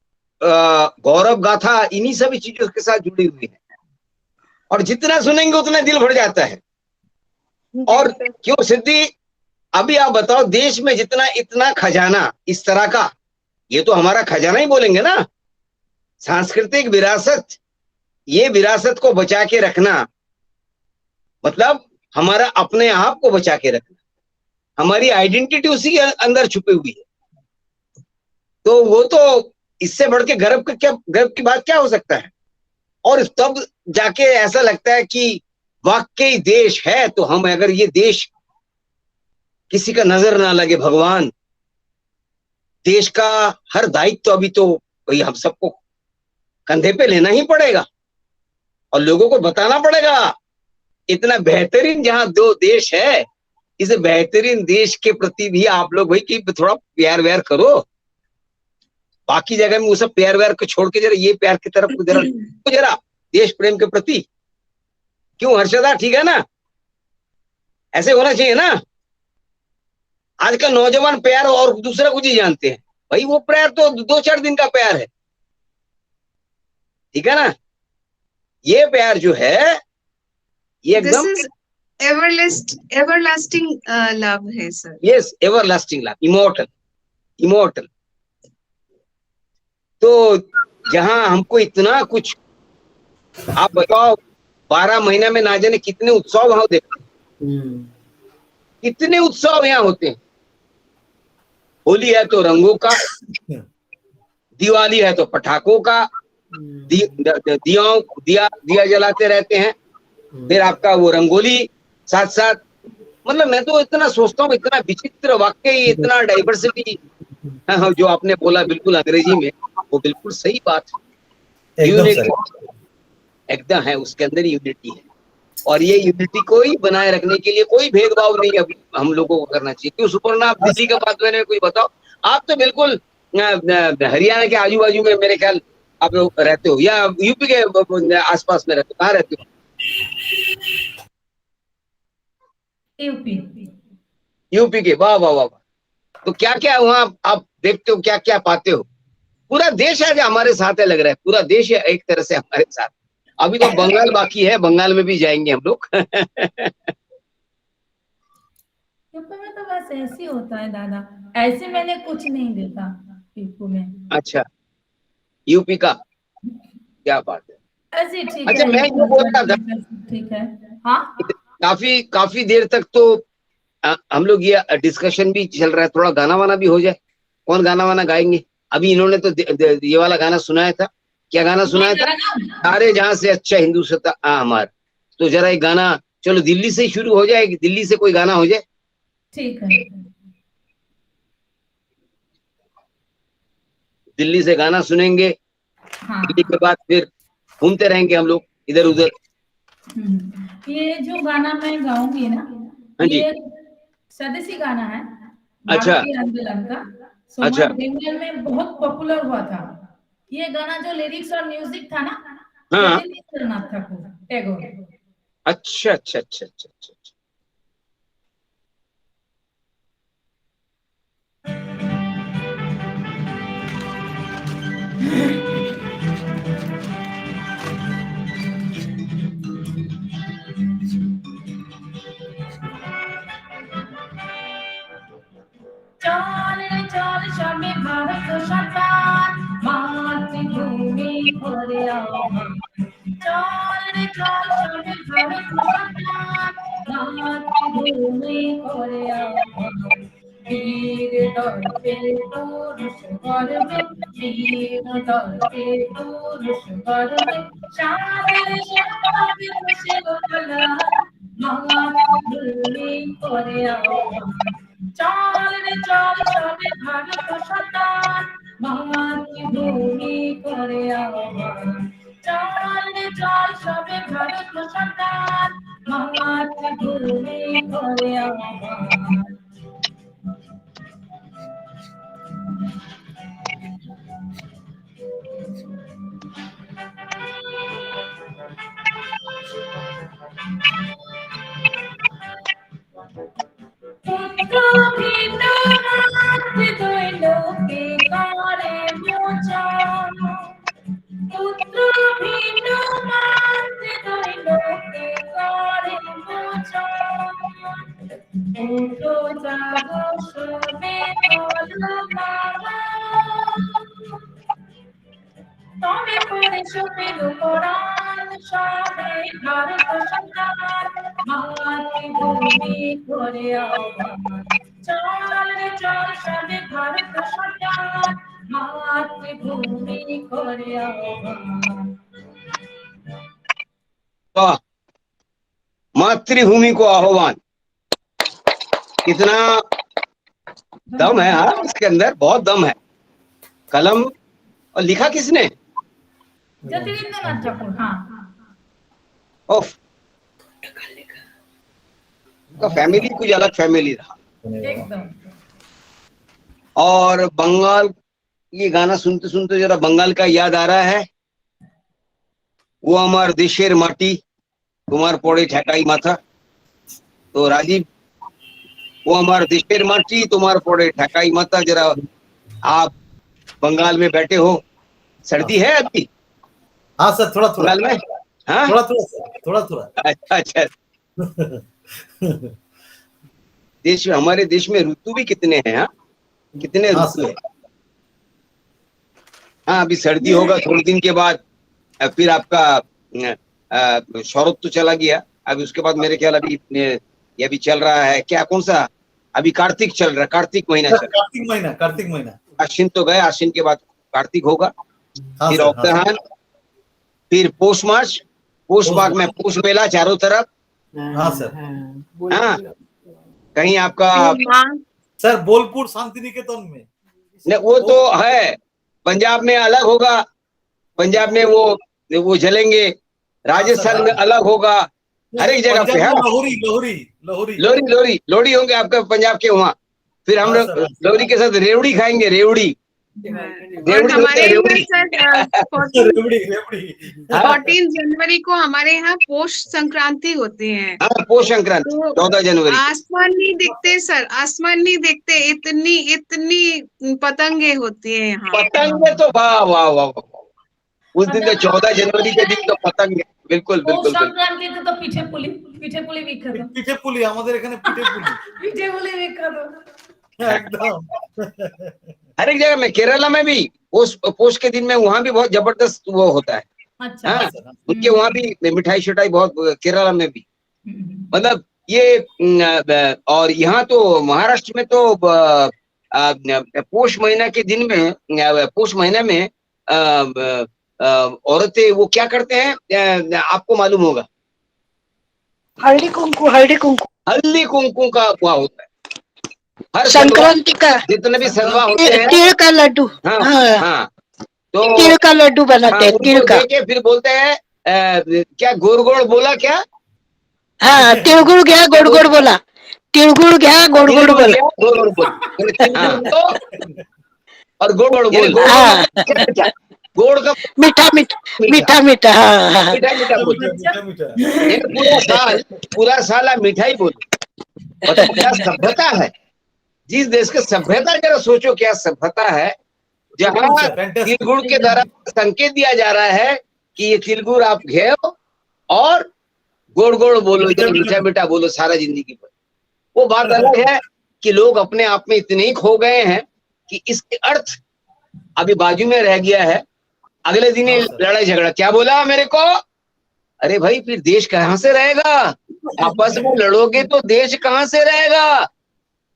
Speaker 1: गौरव गाथा इन्हीं सभी चीजों के साथ जुड़ी हुई है, और जितना सुनेंगे उतना दिल भर जाता है। और
Speaker 3: जी सर।
Speaker 1: क्यों सिद्धि, अभी आप बताओ, देश में जितना इतना खजाना इस तरह का, ये तो हमारा खजाना ही बोलेंगे ना, सांस्कृतिक विरासत, ये विरासत को बचा के रखना मतलब हमारा अपने आप को बचा के रखना, हमारी आइडेंटिटी उसी के अंदर छुपी हुई है। तो वो तो इससे बढ़ के गर्व की बात क्या हो सकता है। और तब जाके ऐसा लगता है कि वाकई देश है, तो हम, अगर ये देश किसी का नजर ना लगे, भगवान, देश का हर दायित्व तो अभी तो भाई हम सबको कंधे पे लेना ही पड़ेगा और लोगों को बताना पड़ेगा। इतना बेहतरीन जहां दो देश है, इस बेहतरीन देश के प्रति भी आप लोग भाई कि थोड़ा प्यार व्यार करो। बाकी जगह में वो सब प्यार व्यार को छोड़ के जरा ये प्यार की तरफ जरा देश प्रेम के प्रति, क्यों हर्षदा, ठीक है ना, ऐसे होना चाहिए ना। आज का नौजवान प्यार और दूसरा कुछ ही जानते हैं, भाई वो प्यार तो 2-4 दिन का प्यार है, ठीक है ना। ये प्यार जो है ये एकदम
Speaker 7: एवरलास्टिंग लव है sir.
Speaker 1: Yes, everlasting love, immortal. तो जहां हमको इतना कुछ, आप बताओ 12 महीने में ना जाने कितने उत्सव वहां देखते हैं, कितने उत्सव यहाँ होते हैं। होली है तो रंगों का, दिवाली है तो पटाखों का, दिया जलाते रहते हैं, फिर आपका वो रंगोली साथ साथ। मतलब मैं तो इतना सोचता हूँ, इतना विचित्र, वाकई इतना डाइवर्सिटी जो आपने बोला बिल्कुल अंग्रेजी में, वो बिल्कुल सही बात है। यूनिटी एकदम है, उसके अंदर यूनिटी है, और ये यूनिटी को ही बनाए रखने के लिए कोई भेदभाव नहीं अभी हम लोगों को करना चाहिए। क्यों सुपर्णा, आप दिल्ली का बात मैंने कुछ बताओ, आप तो बिल्कुल हरियाणा के आजू बाजू में मेरे ख्याल आप लोग रहते हो, या यूपी के आसपास में रहते हो, कहाँ रहते हो? यूपी के, वाह वाह वाह। तो क्या क्या वहाँ आप देखते हो, क्या क्या पाते हो? पूरा देश है जो हमारे साथ है, लग रहा है पूरा देश है एक तरह से हमारे साथ। अभी तो बंगाल बाकी है, बंगाल में भी जाएंगे हम लोग।
Speaker 4: यूपी में तो बस ऐसे ही होता है दादा, ऐसे मैंने कुछ नहीं देखा यूपी में।
Speaker 1: अच्छा, यूपी का क्या बात है।
Speaker 4: ऐसे ठीक
Speaker 1: अच्छा,
Speaker 4: है,
Speaker 1: मैं ये बोल रहा था,
Speaker 4: ठीक है। हाँ,
Speaker 1: काफी देर तक तो हम लोग ये डिस्कशन भी चल रहा है, थोड़ा गाना वाना भी हो जाए। कौन गाना वाना गाएंगे? अभी इन्होंने तो ये वाला गाना सुनाया था, क्या गाना सुनाया था? सारे जहां से अच्छा हिंदुस्तान हमारा। तो जरा एक गाना, चलो दिल्ली से ही शुरू हो जाए, दिल्ली से कोई गाना हो जाए।
Speaker 4: ठीक है,
Speaker 1: दिल्ली से गाना सुनेंगे,
Speaker 4: हाँ।
Speaker 1: दिल्ली के बाद फिर घूमते रहेंगे हम लोग इधर उधर।
Speaker 4: ये जो गाना मैं गाऊंगी ना,
Speaker 1: हाँ जी,
Speaker 4: ये स्वदेशी गाना है,
Speaker 1: अच्छा
Speaker 4: भारतीय आंदोलन का।
Speaker 1: अच्छा,
Speaker 4: बंगाल में बहुत पॉपुलर हुआ था ये गाना। जो लिरिक्स और म्यूजिक था ना,
Speaker 1: हाँ,
Speaker 4: रविंद्रनाथ ठाकुर टैगोर।
Speaker 1: अच्छा अच्छा अच्छा अच्छा अच्छा।
Speaker 4: चल चल सभी भारत संतान, मातृभूमि भरे आह्वान। चल चल सभी भारत संतान, मातृभूमि भरे आह्वान। वीर दर्पे पुरुष गर्वे, वीर दर्पे पुरुष गर्वे, सादर शताब्दी खुशी गोपाला, मातृभूमि भरे आह्वान। चल रे चल सभी भारत संतान, मातृभूमि भरे आह्वान। चल रे चल सभी भारत संतान, मातृभूमि भरे आह्वान। পুত্র ভিন্ন মাতৃদৈলোকে করে মোচন, পুত্র ভিন্ন মাতৃদৈলোকে করে মোচন। ওঠো জাগো সবে বলো বাবা, তবে পড়েছো পেল কোরআন সবে ভারত সন্তান, মাতৃভূমি করে আহ্বান, চল রে চল সবে ভারত সন্তান, মাতৃভূমি করে আহ্বান।
Speaker 1: मातृभूमि को आह्वान, कितना दम है हाँ इसके अंदर, बहुत दम है। कलम और लिखा किसने?
Speaker 4: ज्योतिरिंद्रनाथ ठाकुर। हाँ
Speaker 1: ओफ, का फैमिली कुछ अलग फैमिली रहा।
Speaker 4: एकदम।
Speaker 1: और बंगाल, ये गाना सुनते सुनते जरा बंगाल का याद आ रहा है। वो हमार देशेर माटी तुम्हार पड़े ठेकाई माथा। तो राजीव, वो हमार देशेर माटी तुम्हार पड़े ठेकाई माथा, जरा आप बंगाल में बैठे हो, सर्दी है अभी?
Speaker 5: हाँ सर, थोड़ा थोड़ा
Speaker 1: बंगाल में, हाँ
Speaker 5: थोड़ा थोड़ा।
Speaker 1: अच्छा देश में, हमारे देश में ऋतु भी कितने हैं? हाँ, कितने ऋतु है? हाँ, अभी सर्दी होगा थोड़े दिन के बाद, फिर आपका शरद तो चला गया, अभी उसके बाद मेरे ख्याल अभी ये अभी चल रहा है क्या, कौन सा अभी कार्तिक चल रहा है, कार्तिक महीना चल रहा है।
Speaker 5: कार्तिक महीना
Speaker 1: आश्विन तो गया, आश्विन के बाद कार्तिक होगा।
Speaker 5: हाँ
Speaker 1: फिर
Speaker 5: सर,
Speaker 1: उत्तरायण, फिर पौष मार्च, पौष माघ में पौष मेला चारों तरफ।
Speaker 5: हाँ सर।
Speaker 1: हाँ, कहीं आपका
Speaker 5: सर बोलपुर शांति निकेतन में,
Speaker 1: नहीं, वो तो है, पंजाब में अलग होगा, पंजाब में वो जलेंगे, राजस्थान में अलग होगा, हर एक जगह पे है। लोहड़ी होंगे आपका पंजाब के वहाँ। फिर हम लोहड़ी के साथ रेवड़ी खाएंगे, रेवड़ी।
Speaker 7: हमारे 14 जनवरी को हमारे यहाँ पोष संक्रांति होती है।
Speaker 1: हाँ, पोष संक्रांति 14 जनवरी।
Speaker 7: आसमान नहीं दिखते सर, आसमान नहीं दिखते, इतनी पतंगे होती है यहाँ।
Speaker 1: पतंगे तो वाह वाह वाह, उस दिन तो 14 जनवरी के दिन तो पतंग, बिल्कुल बिल्कुल।
Speaker 4: সংক্রান্তিতে তো পিঠে পুলি বিখ্যাত।
Speaker 5: পিঠে পুলি আমাদের এখানে পিঠে পুলি
Speaker 4: বিখ্যাত
Speaker 5: एकदम।
Speaker 1: हर एक जगह में, केरला में भी पोष के दिन में वहाँ भी बहुत जबरदस्त वो होता है।
Speaker 4: अच्छा।
Speaker 1: हाँ, उनके वहाँ भी मिठाई शिठाई बहुत, केरला में भी, मतलब ये। और यहाँ तो महाराष्ट्र में तो पोष महीना के दिन में, पोष महीने में औरतें वो क्या करते हैं, आपको मालूम होगा,
Speaker 2: हल्दी कुंकू
Speaker 1: का हुआ होता है। हर
Speaker 2: संक्रांति का
Speaker 1: जितने भी सलवा होते हैं,
Speaker 2: तिल का लड्डू।
Speaker 1: हाँ, हाँ, तो
Speaker 2: तिल का लड्डू बनाते हैं, तिल का।
Speaker 1: फिर बोलते हैं क्या, गोड़ गोड़ बोला क्या?
Speaker 2: हाँ, तिलगुड़ गया गोड़ गोड़ बोला, तिलगुड़ गया गोड़ गोड़ बोला।
Speaker 1: और गोड़ गोड़ बोल, गोड़ का
Speaker 2: मीठा मीठा। हाँ,
Speaker 1: पूरा साल आप मिठाई बोलो, मतलब क्या सभ्यता है। जिस देश की सभ्यता, जरा सोचो क्या सभ्यता है, जहाँ तिलगुड़ के द्वारा संकेत दिया जा रहा है कि ये तिलगुड़ आप घेरो और गोड़ गोड़ बोलो, इधर मीठा मीठा बोलो सारा जिंदगी पर। वो बात अलग है कि लोग अपने आप में इतने ही खो गए हैं कि इसके अर्थ अभी बाजू में रह गया है। अगले दिन ही लड़ाई झगड़ा, क्या बोला मेरे को, अरे भाई फिर देश कहाँ से रहेगा? आपस में लड़ोगे तो देश कहाँ से रहेगा?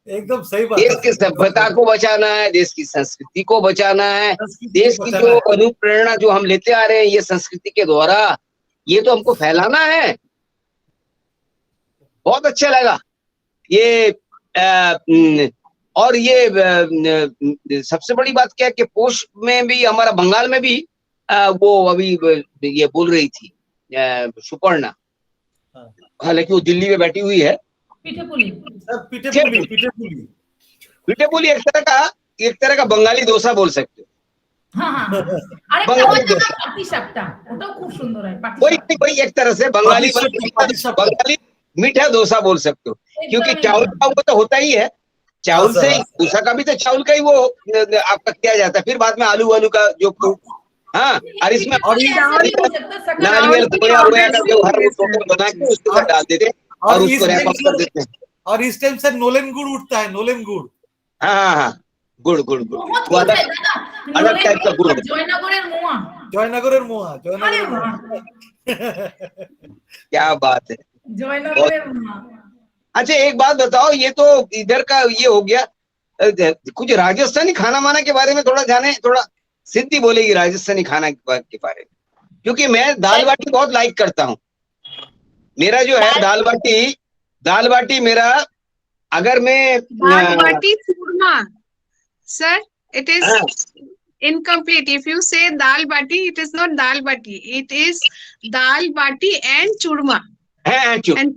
Speaker 5: एकदम सही बात।
Speaker 1: देश की सभ्यता को बचाना है, देश की संस्कृति को बचाना है, देश की जो अनुप्रेरणा जो हम लेते आ रहे हैं ये संस्कृति के द्वारा, ये तो हमको फैलाना है। बहुत अच्छा लगा ये। और ये सबसे बड़ी बात क्या है कि पोष में भी, हमारा बंगाल में भी वो अभी ये बोल रही थी सुपर्णा, हालांकि वो दिल्ली में बैठी हुई है।
Speaker 4: पीठे पुली
Speaker 1: एक तरह का बंगाली डोसा बोल सकते हो।
Speaker 4: बंगाली खूब सुंदर है,
Speaker 1: वही एक तरह से बंगाली मीठा डोसा बोल सकते हो, क्योंकि चावल का वो तो होता ही है, चावल से
Speaker 5: हाँ,
Speaker 1: ही, भूसा का भी तो चावल का ही वो आपका किया जाता है, फिर बाद में आलू वालू का जो, हाँ, और इसमें
Speaker 5: और ये
Speaker 4: ऐसे भी हो सकता है, सकल
Speaker 1: नारियल
Speaker 7: की
Speaker 1: खोया
Speaker 7: powder
Speaker 1: का
Speaker 7: भी
Speaker 1: जो हर
Speaker 7: है
Speaker 1: टोकरी
Speaker 7: सर।
Speaker 1: बना के उसके साथ डाल देते हैं
Speaker 5: और
Speaker 1: और
Speaker 5: इस
Speaker 1: उसको रैप
Speaker 5: टाइम
Speaker 1: अप कर
Speaker 5: से
Speaker 1: देते हैं।
Speaker 5: और इस टाइम से नोलेन गुड़ उठता है, नोलेन गुड़।
Speaker 1: हाँ हाँ हाँ, गुड़ गुड़ गुड़,
Speaker 4: बहुत
Speaker 1: वो
Speaker 4: कुछ
Speaker 1: अलग
Speaker 4: है दादा,
Speaker 1: अलग टाइप का गुड़
Speaker 4: नोलेन
Speaker 1: होता
Speaker 4: জয়নগরের মোয়া।
Speaker 5: জয়নগরের মোয়া,
Speaker 4: अरे
Speaker 5: জয়নগরের মোয়া।
Speaker 4: वाह,
Speaker 1: है। क्या बात है, बहुत।
Speaker 4: জয়নগরের মোয়া।
Speaker 1: अच्छा एक बात बताओ, ये तो इधर का ये हो गया, कुछ राजस्थानी खाना माना के बारे में थोड़ा जाने, थोड़ा सिद्धि बोलेगी राजस्थानी खाना के बारे में, क्योंकि मैं दाल बाटी बहुत लाइक करता हूँ। मेरा जो है दाल बाटी मेरा, अगर मैं
Speaker 7: दाल बाटी चूरमा, sir, it is
Speaker 1: हाँ,
Speaker 7: incomplete. If you say dal bati, it is not dal bati. It is dal bati and churma.
Speaker 1: है
Speaker 7: And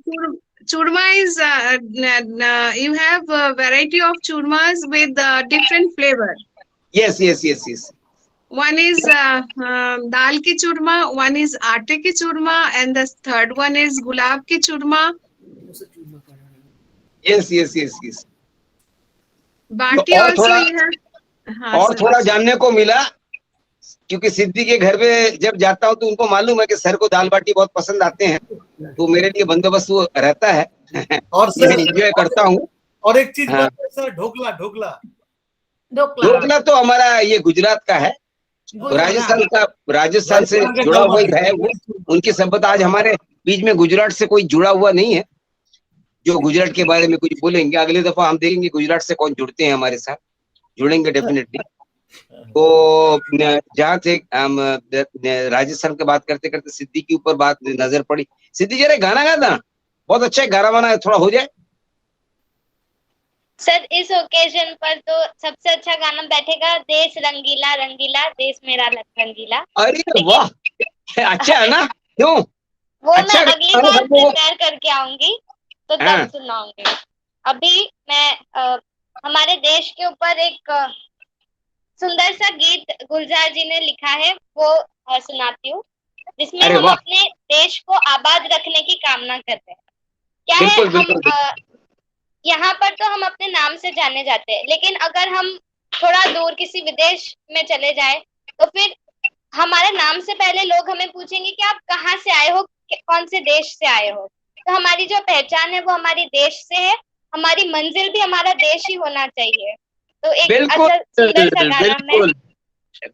Speaker 7: churma is you have a variety of churmas with different flavor.
Speaker 1: Yes yes yes yes,
Speaker 7: One is dal ki churma, one is aate ki churma, and the third one is gulab ki churma.
Speaker 1: Yes yes yes yes.
Speaker 7: Bati
Speaker 1: और
Speaker 7: also
Speaker 1: थोड़ा
Speaker 7: you have. हाँ,
Speaker 1: और
Speaker 7: sir.
Speaker 1: थोड़ा जानने को मिला, क्योंकि सिद्धि के घर पे जब जाता हूँ तो उनको मालूम है कि सर को दाल बाटी बहुत पसंद आते हैं, तो मेरे लिए बंदोबस्त वो रहता है।
Speaker 5: और
Speaker 1: मैं
Speaker 5: सर
Speaker 1: एंजॉय करता हूँ।
Speaker 5: और एक चीज
Speaker 1: हाँ।
Speaker 5: बात है सर, ढोकला ढोकला
Speaker 4: ढोकला
Speaker 1: ढोकला तो हमारा ये गुजरात का है, राजस्थान से
Speaker 5: राजस्थान का
Speaker 1: जुड़ा हुआ
Speaker 5: जलवा
Speaker 1: है वो, उनकी सभ्यता। आज हमारे बीच में गुजरात से कोई जुड़ा हुआ नहीं है जो गुजरात के बारे में कुछ बोलेंगे। अगली दफा हम देखेंगे गुजरात से कौन जुड़ते हैं हमारे साथ, जुड़ेंगे डेफिनेटली। तो जहाँ थे हम राजस्थान की बात करते करते सिद्धि के ऊपर बात नजर पड़ी। सिद्धि जरा गाना गाना, बहुत अच्छा है, गाना वाना थोड़ा हो जाए।
Speaker 6: सर इस ओकेजन पर तो सबसे अच्छा गाना बैठेगा देश रंगीला रंगीला देश मेरा रंगीला।
Speaker 1: अरे वाह, अच्छा है ना, क्यों?
Speaker 6: वो
Speaker 1: अच्छा
Speaker 6: मैं अगली बार प्रिपेयर करके आऊंगी तो
Speaker 1: हाँ।
Speaker 6: तब सुनाऊंगी। अभी मैं हमारे देश के ऊपर एक सुंदर सा गीत गुलजार जी ने लिखा है, वो सुनाती हूँ, जिसमें
Speaker 1: अरे
Speaker 6: हम
Speaker 1: वाह।
Speaker 6: अपने देश को आबाद रखने की कामना करते हैं। क्या
Speaker 1: बिल्कुल,
Speaker 6: है,
Speaker 1: बिल्कुल,
Speaker 6: हम यहाँ पर तो हम अपने नाम से जाने जाते हैं, लेकिन अगर हम थोड़ा दूर किसी विदेश में चले जाए तो फिर हमारे नाम से पहले लोग हमें पूछेंगे कि आप कहाँ से आए हो, कौन से देश से आए हो। तो हमारी जो पहचान है वो हमारी देश से है, हमारी मंजिल भी हमारा देश ही होना चाहिए। तो एक
Speaker 1: बिल्कुल,
Speaker 6: अच्छा सुंदर सा गाना मैं
Speaker 1: बिल्कुल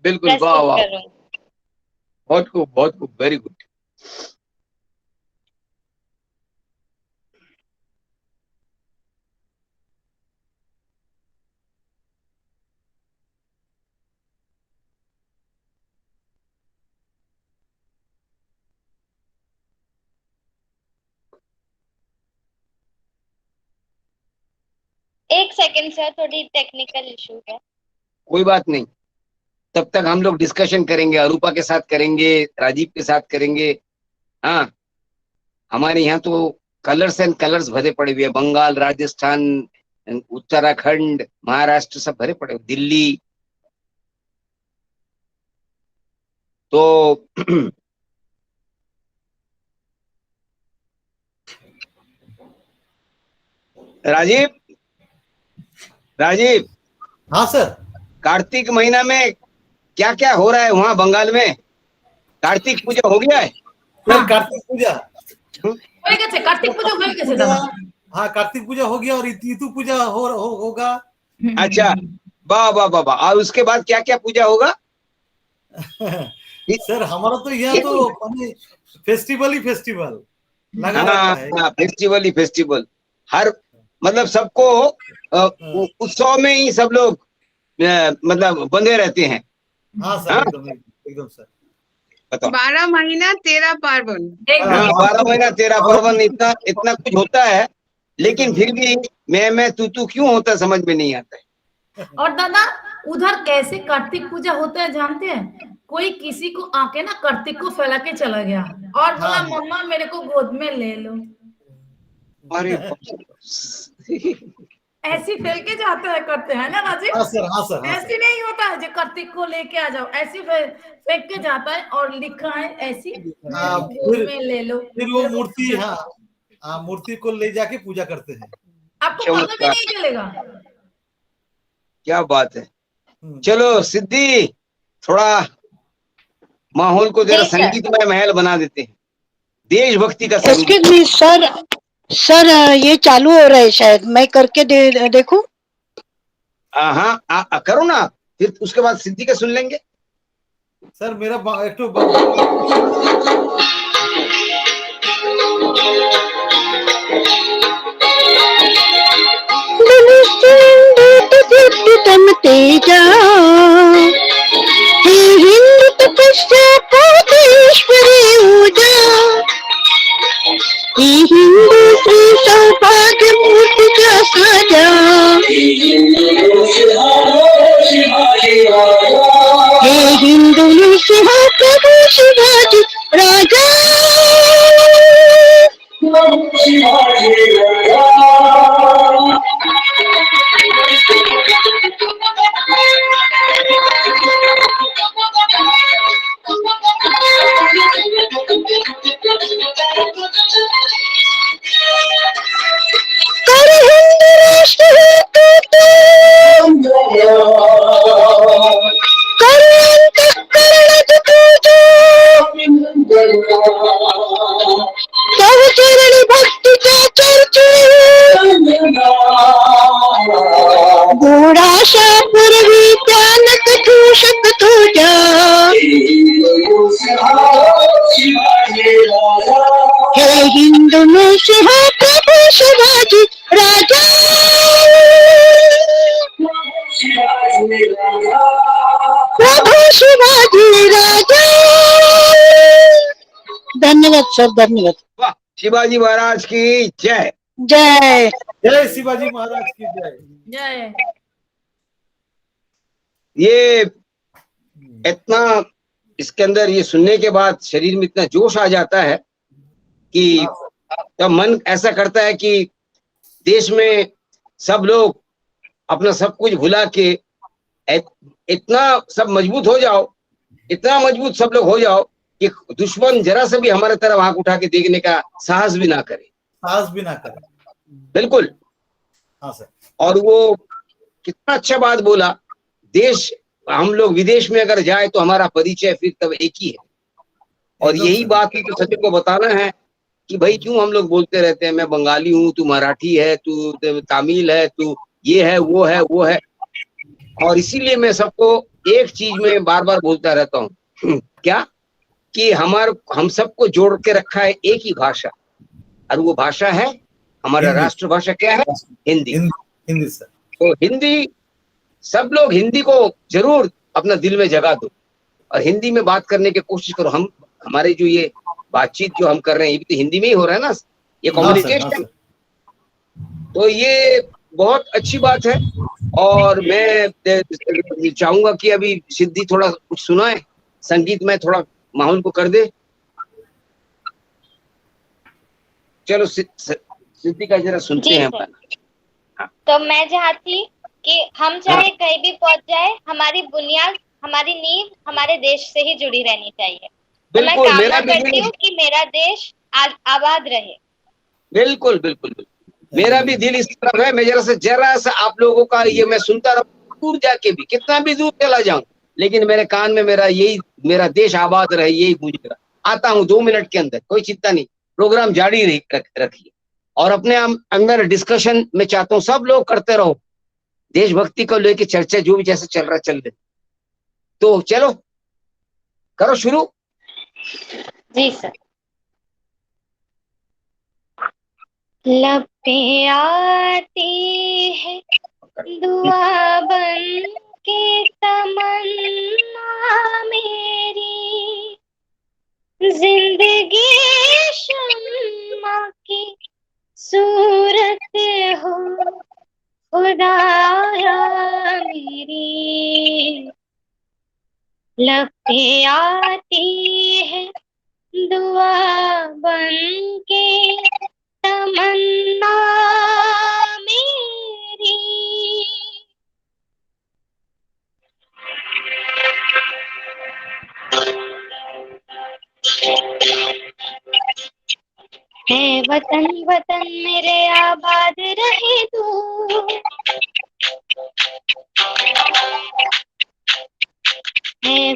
Speaker 1: बिल्कुल, वाह
Speaker 6: प्रस्तुत
Speaker 1: वाह,
Speaker 6: करूंगी।
Speaker 1: बहुत खूब, बहुत खूब, वेरी गुड।
Speaker 6: एक सेकंड सर, थोड़ी टेक्निकल इशू है।
Speaker 1: कोई बात नहीं, तब तक हम लोग डिस्कशन करेंगे, अरूपा के साथ करेंगे, राजीव के साथ करेंगे। हाँ, हमारे यहाँ तो कलर्स एंड कलर्स भरे पड़े हुए हैं, बंगाल, राजस्थान, उत्तराखंड, महाराष्ट्र सब भरे पड़े, दिल्ली। तो राजीव, राजीव,
Speaker 5: हाँ सर,
Speaker 1: कार्तिक महीना में क्या क्या हो रहा है वहां बंगाल में? कार्तिक पूजा हो गया है?
Speaker 5: सर कार्तिक पूजा
Speaker 4: হয়ে গেছে, কার্তিক পুজো হয়ে গেছে দাদা।
Speaker 5: हाँ कार्तिक पूजा हो गया और इतु पूजा होगा।
Speaker 1: अच्छा, वाह वाह वाह वाह। और उसके बाद क्या क्या पूजा होगा?
Speaker 5: सर हमारा तो यहाँ तो फेस्टिवल ही फेस्टिवल लगा रहता है।
Speaker 1: हाँ, फेस्टिवल ही फेस्टिवल, हर मतलब सबको उत्सव में ही सब लोग मतलब बंधे रहते हैं।
Speaker 5: हाँ सर, एकदम एकदम सर।
Speaker 1: बताओ।
Speaker 7: 12 महीना 13 पार्वण।
Speaker 1: हाँ, 12 महीना 13 पार्वण, इतना इतना कुछ होता है, लेकिन फिर भी मैं तू क्यों होता समझ में नहीं आता है।
Speaker 4: और दादा उधर कैसे कार्तिक पूजा होता है जानते हैं? कोई किसी को आके ना कार्तिक को फैला के चला गया और बोला
Speaker 5: हाँ।
Speaker 4: मम्मा मेरे को गोद में ले लो।
Speaker 1: अरे
Speaker 4: ऐसी फैल के जाता है, करते हैं ना राजीव?
Speaker 5: हाँ सर, हाँ सर, हाँ
Speaker 4: ऐसी नहीं होता है जो कार्तिक को लेके आ जाओ, ऐसी फेंक के जाता है और लिखा है ऐसी गोद में ले लो।
Speaker 5: फिर वो मूर्ति, हाँ मूर्ति को ले जाके पूजा करते हैं।
Speaker 4: आपको पता भी नहीं चलेगा।
Speaker 1: क्या बात है। चलो सिद्धि, थोड़ा माहौल को जरा
Speaker 6: जी सर।
Speaker 1: संगीतमय महल बना देते हैं, देशभक्ति का संगीत।
Speaker 2: एक्सक्यूज मी सर, सर ये चालू हो रहा है शायद, मैं करके देखूं?
Speaker 1: हाँ करो ना, फिर उसके बाद सिद्धि का सुन लेंगे।
Speaker 5: सर मेरा एक तो
Speaker 2: तेजा हे हिंद तपस्या कोटेश्वरी ऊजा, हे हिंदू श्री सौभाग्य मूर्ति का साजा, हे हिंदू सिंह प्रभु शिवाजी राजा। कर हिंद राष्ट्र कर अंतःकरण तुझो, तव चरण भक्तीचा चर्चे, गोडाशा पूर्वी त्यानक दूषक तुझ्या, हे हिंदू सिंह प्रभु शिवाजी राजा। प्रभु शिवाजी राजा। धन्यवाद सर, धन्यवाद।
Speaker 1: वाह, शिवाजी महाराज की जय।
Speaker 2: जय
Speaker 5: जय शिवाजी महाराज की जय।
Speaker 4: जय।
Speaker 1: ये इतना, इसके अंदर ये सुनने के बाद शरीर में इतना जोश आ जाता है कि तब मन ऐसा करता है कि देश में सब लोग अपना सब कुछ भुला के इतना सब मजबूत हो जाओ, इतना मजबूत सब लोग हो जाओ कि दुश्मन जरा से भी हमारे तरफ आंख उठा के देखने का साहस भी ना करे।
Speaker 5: साहस भी ना करे।
Speaker 1: बिल्कुल।
Speaker 5: हाँ सर।
Speaker 1: और वो कितना अच्छा बात बोला, देश, हम लोग विदेश में अगर जाए तो हमारा परिचय फिर तब एक ही है। और यही बात ही तो सभी को बताना है कि भाई क्यों हम लोग बोलते रहते हैं मैं बंगाली हूँ, तू मराठी है, तू तमिल है, तू ये है वो है वो है। और इसीलिए मैं सबको एक चीज में बार बार बोलता रहता हूँ, क्या कि हम सबको जोड़ के रखा है एक ही भाषा, और वो भाषा है हमारा राष्ट्रभाषा क्या है? हिंदी।
Speaker 5: हिंदी सर।
Speaker 1: तो हिंदी, सब लोग हिंदी को जरूर अपना दिल में जगा दो और हिंदी में बात करने की कोशिश करो। हम हमारे जो ये बातचीत जो हम कर रहे हैं ये भी तो हिंदी में ही हो रहा है ना, ये कम्युनिकेशन। तो ये बहुत अच्छी बात है। और मैं चाहूंगा कि अभी सिद्धि थोड़ा कुछ सुनाए, संगीत में थोड़ा माहौल को कर दे। चलो सिद्धि का जरा सुनते हैं अपन।
Speaker 6: तो मैं चाहती कि हम चाहे कहीं भी पहुंच जाए, हमारी बुनियाद, हमारी नींव हमारे देश से ही जुड़ी रहनी चाहिए। तो मैं कामना करती हूँ कि मेरा देश आबाद रहे।
Speaker 1: बिल्कुल बिल्कुल बिल्कुल, मेरा भी दिल इस तरफ है। मैं जरा सा आप लोगों का ये मैं सुनता रहूं, दूर जाके भी, कितना भी दूर चला जाऊं, लेकिन मेरे कान में मेरा यही, मेरा देश आबाद रहे, यही गूंज रहा। आता हूँ 2 मिनट के अंदर, कोई चिंता नहीं, प्रोग्राम जारी रखिए। और अपने अंदर डिस्कशन में चाहता हूँ सब लोग करते रहो, देशभक्ति को लेके चर्चा जो भी जैसे चल रहा चल रहे। तो चलो करो शुरू।
Speaker 6: जी सर। लपटें आती है दुआ बन के तमन्ना मेरी, जिंदगी शम्मा की सूरत हो खुदाया मेरी। लपटें आती है दुआ बन के तमन्ना मेरी, है वतन वतन मेरे आबाद रहे तू,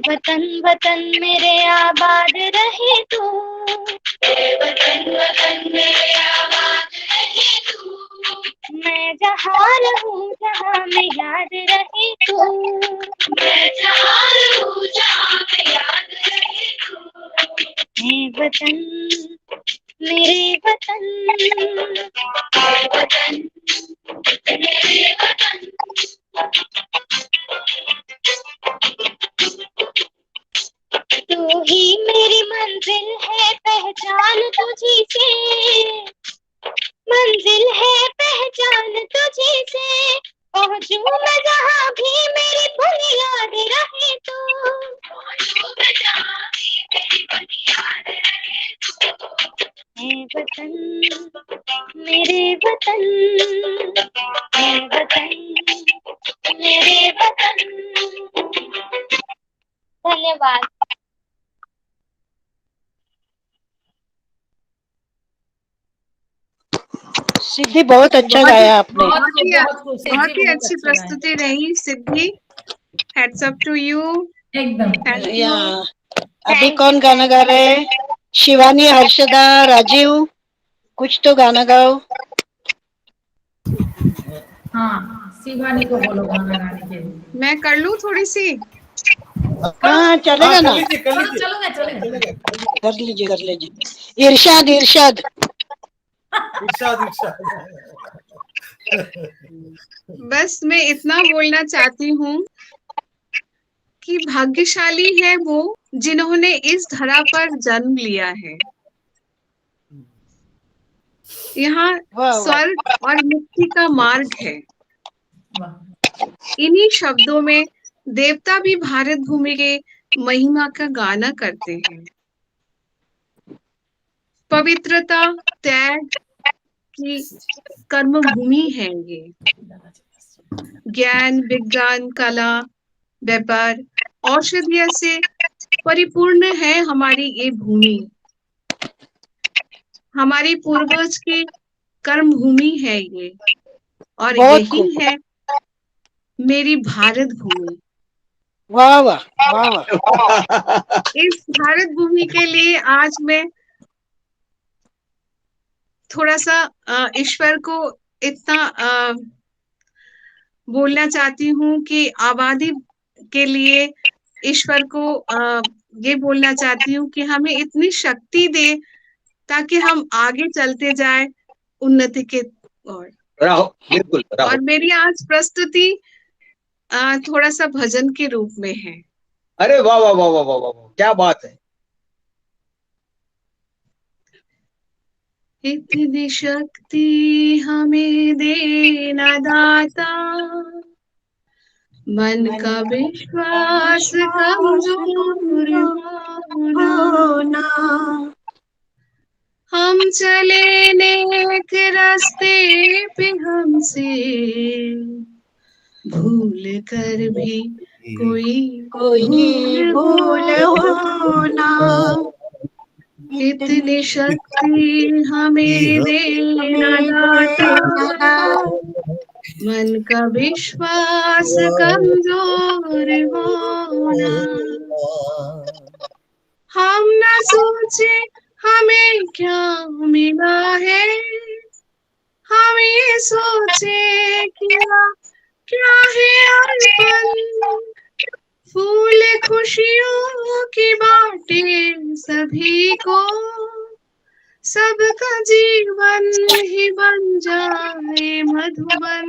Speaker 6: वतन वतन मेरे आबाद रहे तू, वतन वतन मेरे आबाद रहे तू, मैं जहाँ रहूं जहाँ में याद रहे तू, मैं जहाँ रहूं जहाँ में याद रहे तू, हे वतन मेरे वतन, हे वतन मेरे वतन। तू ही मेरी मंजिल है पहचान तुझी से, मंजिल है पहचान तुझी से, पहुंचूं मैं जहाँ भी मेरी बुनियाद रहे तू, पहुंचूं मैं जहाँ भी मेरी बुनियाद रहे तू, हे वतन मेरे वतन, हे वतन मेरे वतन। धन्यवाद।
Speaker 2: सिद्धि बहुत अच्छा
Speaker 7: बहुत
Speaker 2: गाया आपने।
Speaker 7: बहुत ही अच्छी प्रस्तुति रही Siddhi. Heads up to you.
Speaker 4: एकदम।
Speaker 7: थैंक
Speaker 2: या
Speaker 7: यू।
Speaker 2: अभी कौन गाना गा रहे हैं? शिवानी, हर्षदा, राजीव, कुछ तो गाना गाओ।
Speaker 4: हाँ, शिवानी को बोलो गाना गाने के लिए।
Speaker 7: मैं कर लूं थोड़ी सी?
Speaker 2: हाँ चलेगा ना,
Speaker 4: चलेगा चलेगा।
Speaker 2: कर लीजिए कर लीजिए। इरशाद इरशाद
Speaker 7: बस मैं इतना बोलना चाहती हूँ कि भाग्यशाली है वो जिन्होंने इस धरा पर जन्म लिया है। यहाँ
Speaker 2: वाह वाह।
Speaker 7: स्वर्ग और मुक्ति का मार्ग है।
Speaker 4: वाह।
Speaker 7: इन्हीं शब्दों में देवता भी भारत भूमि के महिमा का गाना करते हैं। पवित्रता, त्याग की कर्म भूमि है ये। ज्ञान, विज्ञान, कला, व्यापार, औषधिया से परिपूर्ण है हमारी ये भूमि। हमारी पूर्वज की कर्म भूमि है ये, और
Speaker 2: बहुत
Speaker 7: यही
Speaker 2: खूब।
Speaker 7: है मेरी भारत भूमि।
Speaker 2: वाह वाह वाह वाह।
Speaker 7: इस भारत भूमि के लिए आज मैं थोड़ा सा ईश्वर को इतना बोलना चाहती हूँ कि आबादी के लिए ईश्वर को ये बोलना चाहती हूँ कि हमें इतनी शक्ति दे ताकि हम आगे चलते जाए उन्नति के ओर।
Speaker 1: बिल्कुल
Speaker 7: और मेरी आज प्रस्तुति थोड़ा सा भजन के रूप में है।
Speaker 1: अरे वाह वाह वाह वाह वाह वाह, क्या बात है।
Speaker 7: इतनी शक्ति हमें देना दाता, मन का विश्वास कमजोर होना, हम चले नेक रास्ते पे हमसे भूल कर भी कोई भूल होना। इतनी शक्ति हमें देना दाता, मन का विश्वास कमजोर होना, हम न सोचे हमें क्या मिला है, हम ये सोचे क्या है अर्पण। फूल खुशियों की बाटे सभी को, सबका जीवन ही बन जाए मधुबन।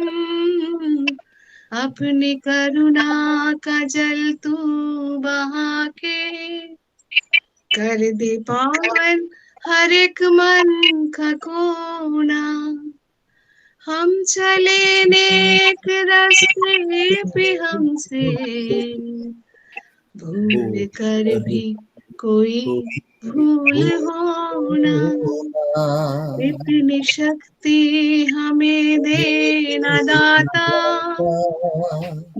Speaker 7: अपनी करुणा का जल तू बहा के, कर दे पावन हर एक मन का कोना। हम चले नेक रास्ते पे हमसे भूल कर भी कोई भूल होना। इतनी शक्ति हमें देना दाता,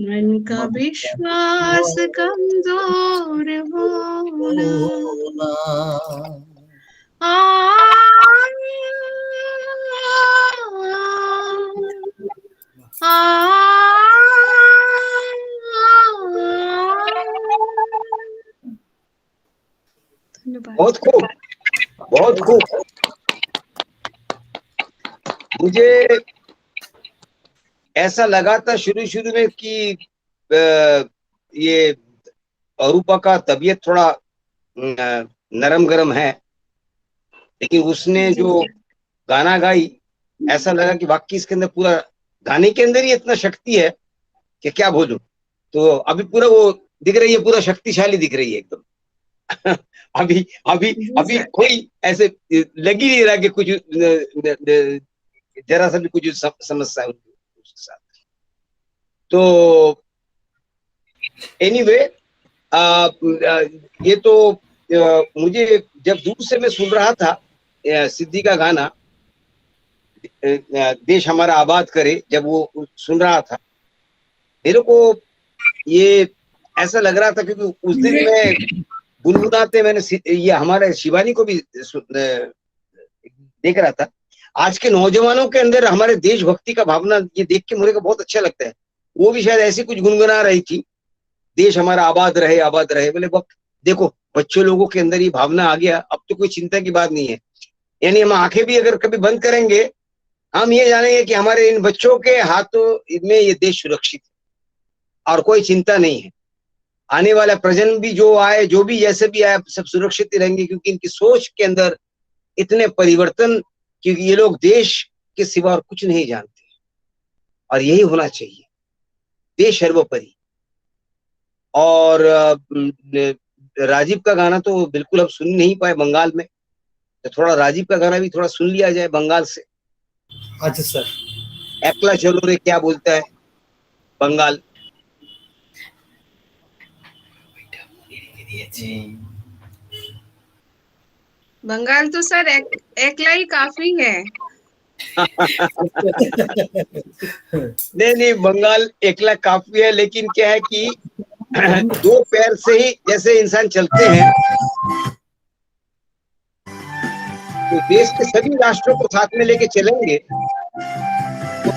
Speaker 7: मन का विश्वास कमजोर होना।
Speaker 1: बहुत खूब, बहुत खूब। मुझे ऐसा लगा था शुरू में कि ये अरूपा का तबीयत थोड़ा नरम गरम है, लेकिन उसने जो गाना गाई ऐसा लगा कि वाकई इसके अंदर पूरा, गाने के अंदर ही इतना शक्ति है कि क्या बोलूं। तो अभी पूरा वो दिख रही है, पूरा शक्तिशाली दिख रही है एकदम। अभी अभी अभी कोई ऐसे लग ही नहीं रहा कि कुछ जरा सा भी कुछ समस्या है उसके साथ। तो एनीवे ये तो मुझे जब दूर से मैं सुन रहा था सिद्धि का गाना देश हमारा आबाद करे, जब वो सुन रहा था मेरे को ये ऐसा लग रहा था, क्योंकि उस दिन मैं गुनगुनाते मैंने ये हमारे शिवानी को भी देख रहा था। आज के नौजवानों के अंदर हमारे देशभक्ति का भावना ये देख के मुझे को बहुत अच्छा लगता है। वो भी शायद ऐसी कुछ गुनगुना रही थी, देश हमारा आबाद रहे, आबाद रहे। बोले देखो बच्चों लोगों के अंदर ये भावना आ गया, अब तो कोई चिंता की बात नहीं है। यानी हम आंखें भी अगर कभी बंद करेंगे, हम ये जानेंगे कि हमारे इन बच्चों के हाथों में ये देश सुरक्षित है और कोई चिंता नहीं है। आने वाला प्रेजेंट भी जो आए, जो भी जैसे भी आए, सब सुरक्षित ही रहेंगे, क्योंकि इनकी सोच के अंदर इतने परिवर्तन, क्योंकि ये लोग देश के सिवा और कुछ नहीं जानते, और यही होना चाहिए, देश सर्वोपरि। और राजीव का गाना तो बिल्कुल अब सुन नहीं पाए बंगाल में, तो थोड़ा राजीव का गाना भी थोड़ा सुन लिया जाए बंगाल से।
Speaker 5: अच्छा सर।
Speaker 1: एकला चलो रे क्या बोलता है बंगाल?
Speaker 7: बंगाल तो सर एकला ही काफी है।
Speaker 1: नहीं, बंगाल एकला काफी है, लेकिन क्या है कि दो पैर से ही जैसे इंसान चलते हैं, तो देश के सभी राष्ट्रों को साथ में लेके चलेंगे तो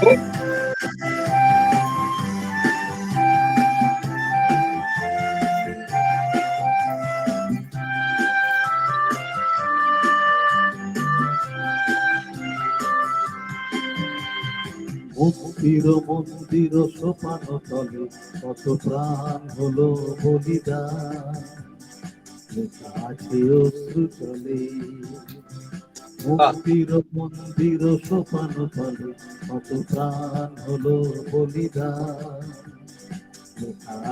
Speaker 9: মুক্তির মন্দির সোপান তলে কত প্রাণ হলো বলিদান, আছে অশ্রু চলে। মুক্তির মন্দির সোপান তলে কত প্রাণ হলো বলিদান,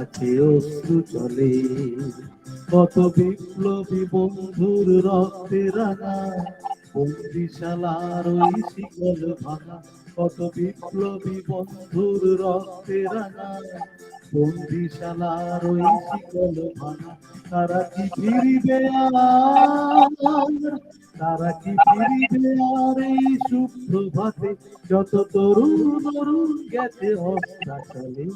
Speaker 9: আছে অশ্রু চলে। কত বিপ্লবী বন্ধুর রক্তে রাঙা বন্দিশালার ওই শিকল ভাঙা, কত বিপ্লবী বন্ধুর রক্তে রাঙা বন্দিশালার ওই শিকল ভাঙা। তারা কি ফিরিবে আর, তারা কি ফিরিবে আর এই সুপ্রভাতে, যত তরুণ অরুণ গেছে অস্ত্রাচলে।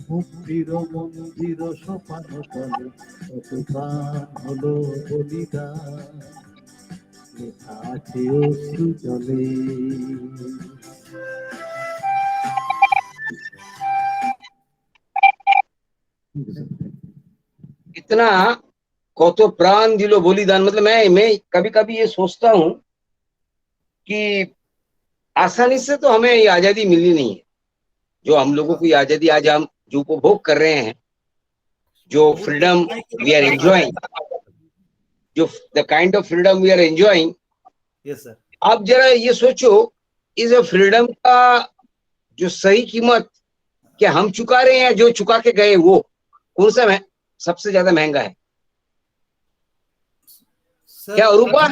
Speaker 9: মুক্তির মন্দির সোপান তলে কত প্রাণ হলো বলিদান, আছে অশ্রু জলে।
Speaker 1: इतना कतो प्राण दिलो बलिदान, मतलब मैं कभी कभी ये सोचता हूँ कि आसानी से तो हमें ये आजादी मिली नहीं है। जो हम लोगों को ये आजादी आज हम जो उपभोग कर रहे हैं, जो फ्रीडम वी आर एंजॉयिंग, जो the kind of freedom we are enjoying,
Speaker 5: yes sir.
Speaker 1: आप जरा ये सोचो, इस फ्रीडम का जो सही कीमत क्या हम चुका रहे हैं, जो चुका के गए वो कौन सा सबसे ज्यादा महंगा है? क्या अरूपा?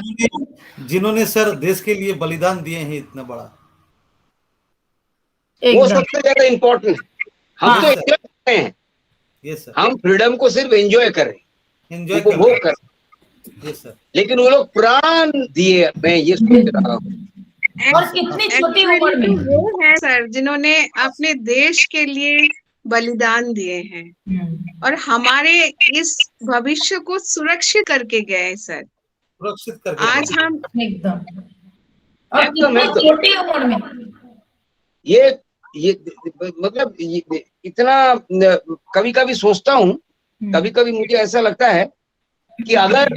Speaker 5: जिन्होंने सर देश के लिए बलिदान दिए हैं इतना बड़ा,
Speaker 1: वो सबसे ज्यादा इम्पोर्टेंट है। हम तो एंजॉय कर रहे हैं,
Speaker 5: यस सर।
Speaker 1: हम फ्रीडम को सिर्फ एंजॉय कर रहे हैं, उपभोग कर रहे हैं,
Speaker 5: यस सर।
Speaker 1: लेकिन वो लोग प्राण दिए, मैं ये सोच रहा हूँ।
Speaker 4: और कितनी छोटी उम्र में
Speaker 7: वो है सर जिन्होंने अपने देश के लिए बलिदान दिए हैं और हमारे इस भविष्य को सुरक्षित करके गए सर।
Speaker 5: सुरक्षित करके
Speaker 7: आज हम
Speaker 4: एकदम, और कितनी छोटी उम्र में
Speaker 1: ये मतलब इतना कभी कभी सोचता हूँ, कभी कभी मुझे ऐसा लगता है कि अगर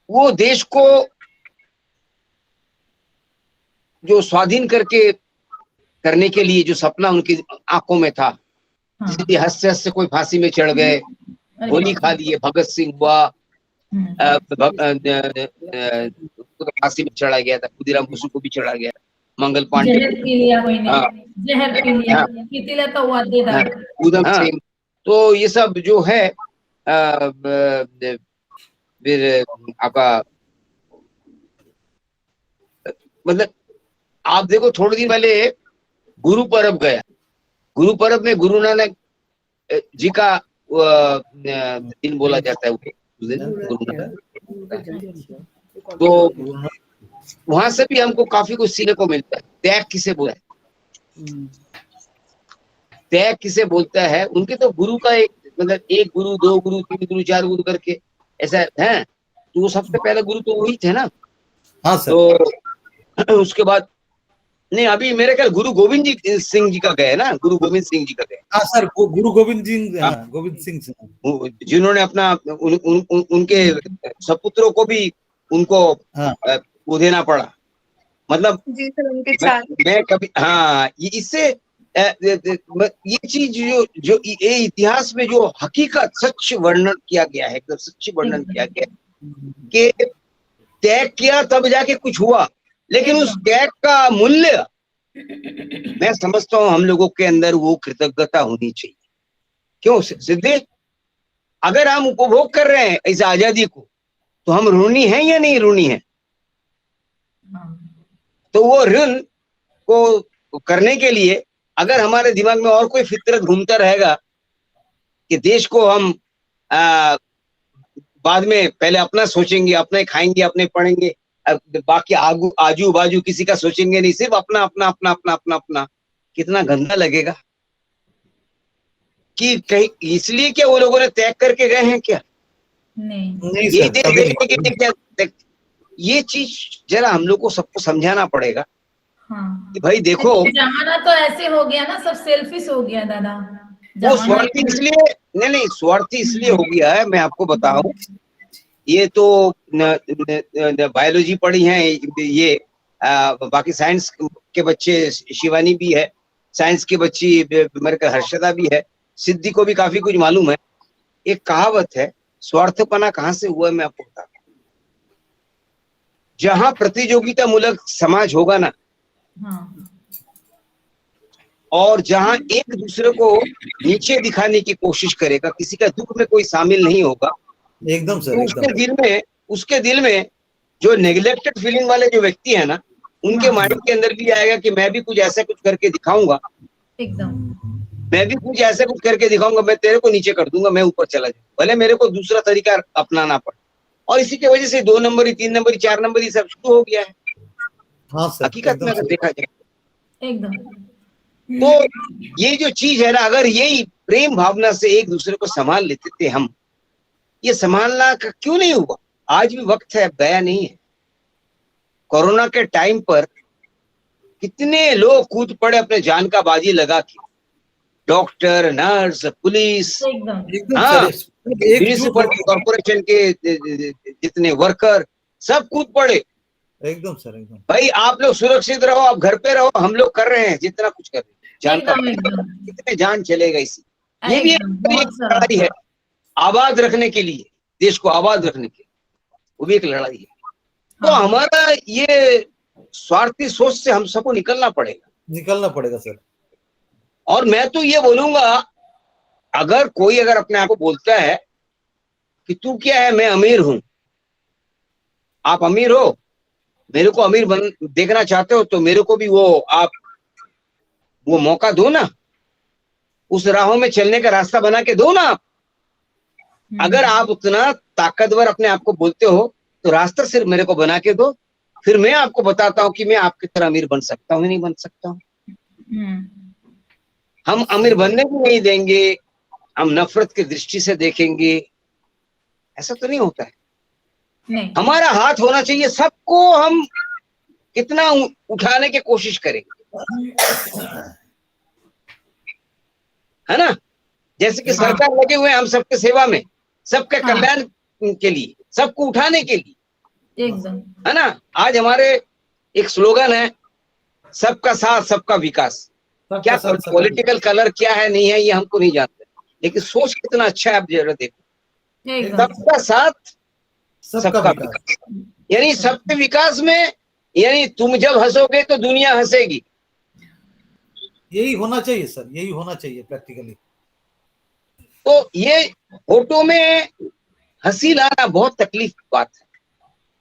Speaker 1: वो देश को जो स्वाधीन करने के लिए जो सपना उनकी आंखों में था, इसलिए हंसते हंसते कोई फांसी में चढ़ गए, गोली खा लिए, भगत सिंह हुआ, फांसी में चढ़ा गया था, खुदीराम बोसू को भी चढ़ा गया, मंगल पांडे,
Speaker 4: जहर पी लिया कोई ने, जहर पी लिया, कितिला तो हुआ दे दा,
Speaker 1: उधम सिंह। तो ये सब जो है फिर आपका मतलब आप देखो, थोड़े दिन पहले गुरु पर्व गया, गुरु पर्व में गुरु नानक जी का दिन बोला जाता है, उस दिन गुरु नानक। तो वहां से भी हमको काफी कुछ सीखने को मिलता है। त्याग किसे बोला है, त्याग किसे बोलता है, उनके तो गुरु का एक मतलब एक गुरु, दो गुरु, तीन गुरु, चार गुरु करके ऐसा है, तो वो सबसे पहले गुरु तो वही थे ना।
Speaker 5: हाँ सर।
Speaker 1: तो उसके बाद नहीं, अभी मेरे ख्याल गुरु गोविंद सिंह जी का गए ना, गुरु गोविंद सिंह जी का गए।
Speaker 5: हाँ सर, गुरु गोविंद सिंह
Speaker 1: जिन्होंने अपना उनके सपुत्रों को भी उनको वो देना पड़ा। मतलब
Speaker 3: जी सर, उनके चार
Speaker 1: मैं कभी इससे ये चीज जो ये इतिहास में जो हकीकत सच वर्णन किया गया है, एकदम सच्ची वर्णन किया गया कि त्याग किया तब जाके कुछ हुआ, लेकिन उस त्याग का मूल्य मैं समझता हूँ हम लोगों के अंदर वो कृतज्ञता होनी चाहिए। क्यों सिद्धि, अगर हम उपभोग कर रहे हैं इस आजादी को, तो हम ऋणी हैं या नहीं ऋणी हैं? तो वो ऋण को करने के लिए अगर हमारे दिमाग में और कोई फितरत घूमता रहेगा कि देश को हम बाद में पहले अपना सोचेंगे, अपने खाएंगे, अपने पढ़ेंगे, बाकी आजू बाजू किसी का सोचेंगे नहीं, सिर्फ अपना अपना अपना अपना अपना अपना, कितना गंदा लगेगा। कि कहीं इसलिए क्या वो लोगों ने त्याग करके गए हैं क्या?
Speaker 4: नहीं,
Speaker 1: ये चीज जरा हम लोग को सबको समझाना पड़ेगा।
Speaker 4: हाँ।
Speaker 1: कि भाई देखो,
Speaker 4: जमाना तो ऐसे हो गया ना, सब सेल्फिश हो गया दादा।
Speaker 1: वो स्वार्थी इसलिए नहीं, स्वार्थी इसलिए हो गया है, मैं आपको बताऊं, ये तो बायोलॉजी पढ़ी है ये, बाकी साइंस के बच्चे, शिवानी भी है, साइंस की बच्ची मेरे का हर्षदा भी है, सिद्धि को भी काफी कुछ मालूम है। एक कहावत है, स्वार्थपना कहाँ से हुआ है मैं आपको बताता हूं। जहां प्रतियोगिता मूलक समाज होगा ना, और जहां एक दूसरे को नीचे दिखाने की कोशिश करेगा, किसी का दुख में कोई शामिल नहीं होगा,
Speaker 5: एकदम सर,
Speaker 1: तो उसके दिल में जो नेग्लेक्टेड फीलिंग वाले जो व्यक्ति है ना, उनके माइंड के अंदर भी आएगा कि मैं भी कुछ ऐसा कुछ करके दिखाऊंगा,
Speaker 4: एकदम
Speaker 1: मैं भी कुछ ऐसा कुछ करके दिखाऊंगा, मैं तेरे को नीचे कर दूंगा, मैं ऊपर चला जाऊंगा, भले मेरे को दूसरा तरीका अपनाना पड़े। और इसी की वजह से 2 नंबरी, 3 नंबरी, 4 नंबरी सब शुरू हो गया है।
Speaker 5: हाँ सर,
Speaker 1: हकीकत में अगर देखा जाए
Speaker 4: एकदम।
Speaker 1: तो ये जो चीज है ना, अगर यही प्रेम भावना से एक दूसरे को संभाल लेते थे हम, ये संभालना का क्यों नहीं हुआ? आज भी वक्त है, अब गया नहीं है। कोरोना के टाइम पर कितने लोग कूद पड़े अपने जान का बाजी लगा के, doctor, nurse, police, municipal corporation के जितने वर्कर सब कूद पड़े।
Speaker 5: एकदम सर, एकदम।
Speaker 1: भाई आप लोग सुरक्षित रहो, आप घर पे रहो, हम लोग कर रहे हैं जितना कुछ कर रहे हैं, जान का कितने जान चलेगा इसी। ये भी एक लड़ाई है आबाद रखने के लिए, देश को आबाद रखने के लिए, वो भी एक लड़ाई है। तो हमारा ये स्वार्थी सोच से हम सबको निकलना पड़ेगा
Speaker 5: सर।
Speaker 1: और मैं तो ये बोलूंगा, अगर कोई अपने आप को बोलता है कि तू क्या है, मैं अमीर हूं, आप अमीर हो, मेरे को अमीर देखना चाहते हो, तो मेरे को भी आप वो मौका दो ना, उस राहों में चलने का रास्ता बना के दो ना आप। अगर आप उतना ताकतवर अपने आप को बोलते हो, तो रास्ता सिर्फ मेरे को बना के दो, फिर मैं आपको बताता हूँ कि मैं आपकी तरह अमीर बन सकता हूँ नहीं बन सकता हूँ। हम अमीर बनने भी नहीं देंगे, हम नफरत की दृष्टि से देखेंगे, ऐसा तो नहीं होता है।
Speaker 4: नहीं।
Speaker 1: हमारा हाथ होना चाहिए, सबको हम कितना उठाने की कोशिश करेंगे, है ना? जैसे कि सरकार लगे हुए हैं हम सबके सेवा में, सबके कल्याण के लिए, सबको उठाने के लिए,
Speaker 4: एकदम।
Speaker 1: है ना। आज हमारे एक स्लोगन है, सबका साथ सबका विकास। क्या
Speaker 5: सबका साथ सबका
Speaker 1: पॉलिटिकल कलर क्या है नहीं है ये हमको नहीं जानते, लेकिन सोच कितना अच्छा है। आप जरा देखो,
Speaker 4: एकदम
Speaker 1: सबका साथ
Speaker 5: सबका
Speaker 1: सबका
Speaker 5: विकास।
Speaker 1: विकास, यानी सबके विकास में, यानी तुम जब हंसोगे तो दुनिया हंसेगी।
Speaker 5: यही होना चाहिए सर, यही होना चाहिए प्रैक्टिकली।
Speaker 1: तो ये फोटो में हंसी लाना बहुत तकलीफ की बात है।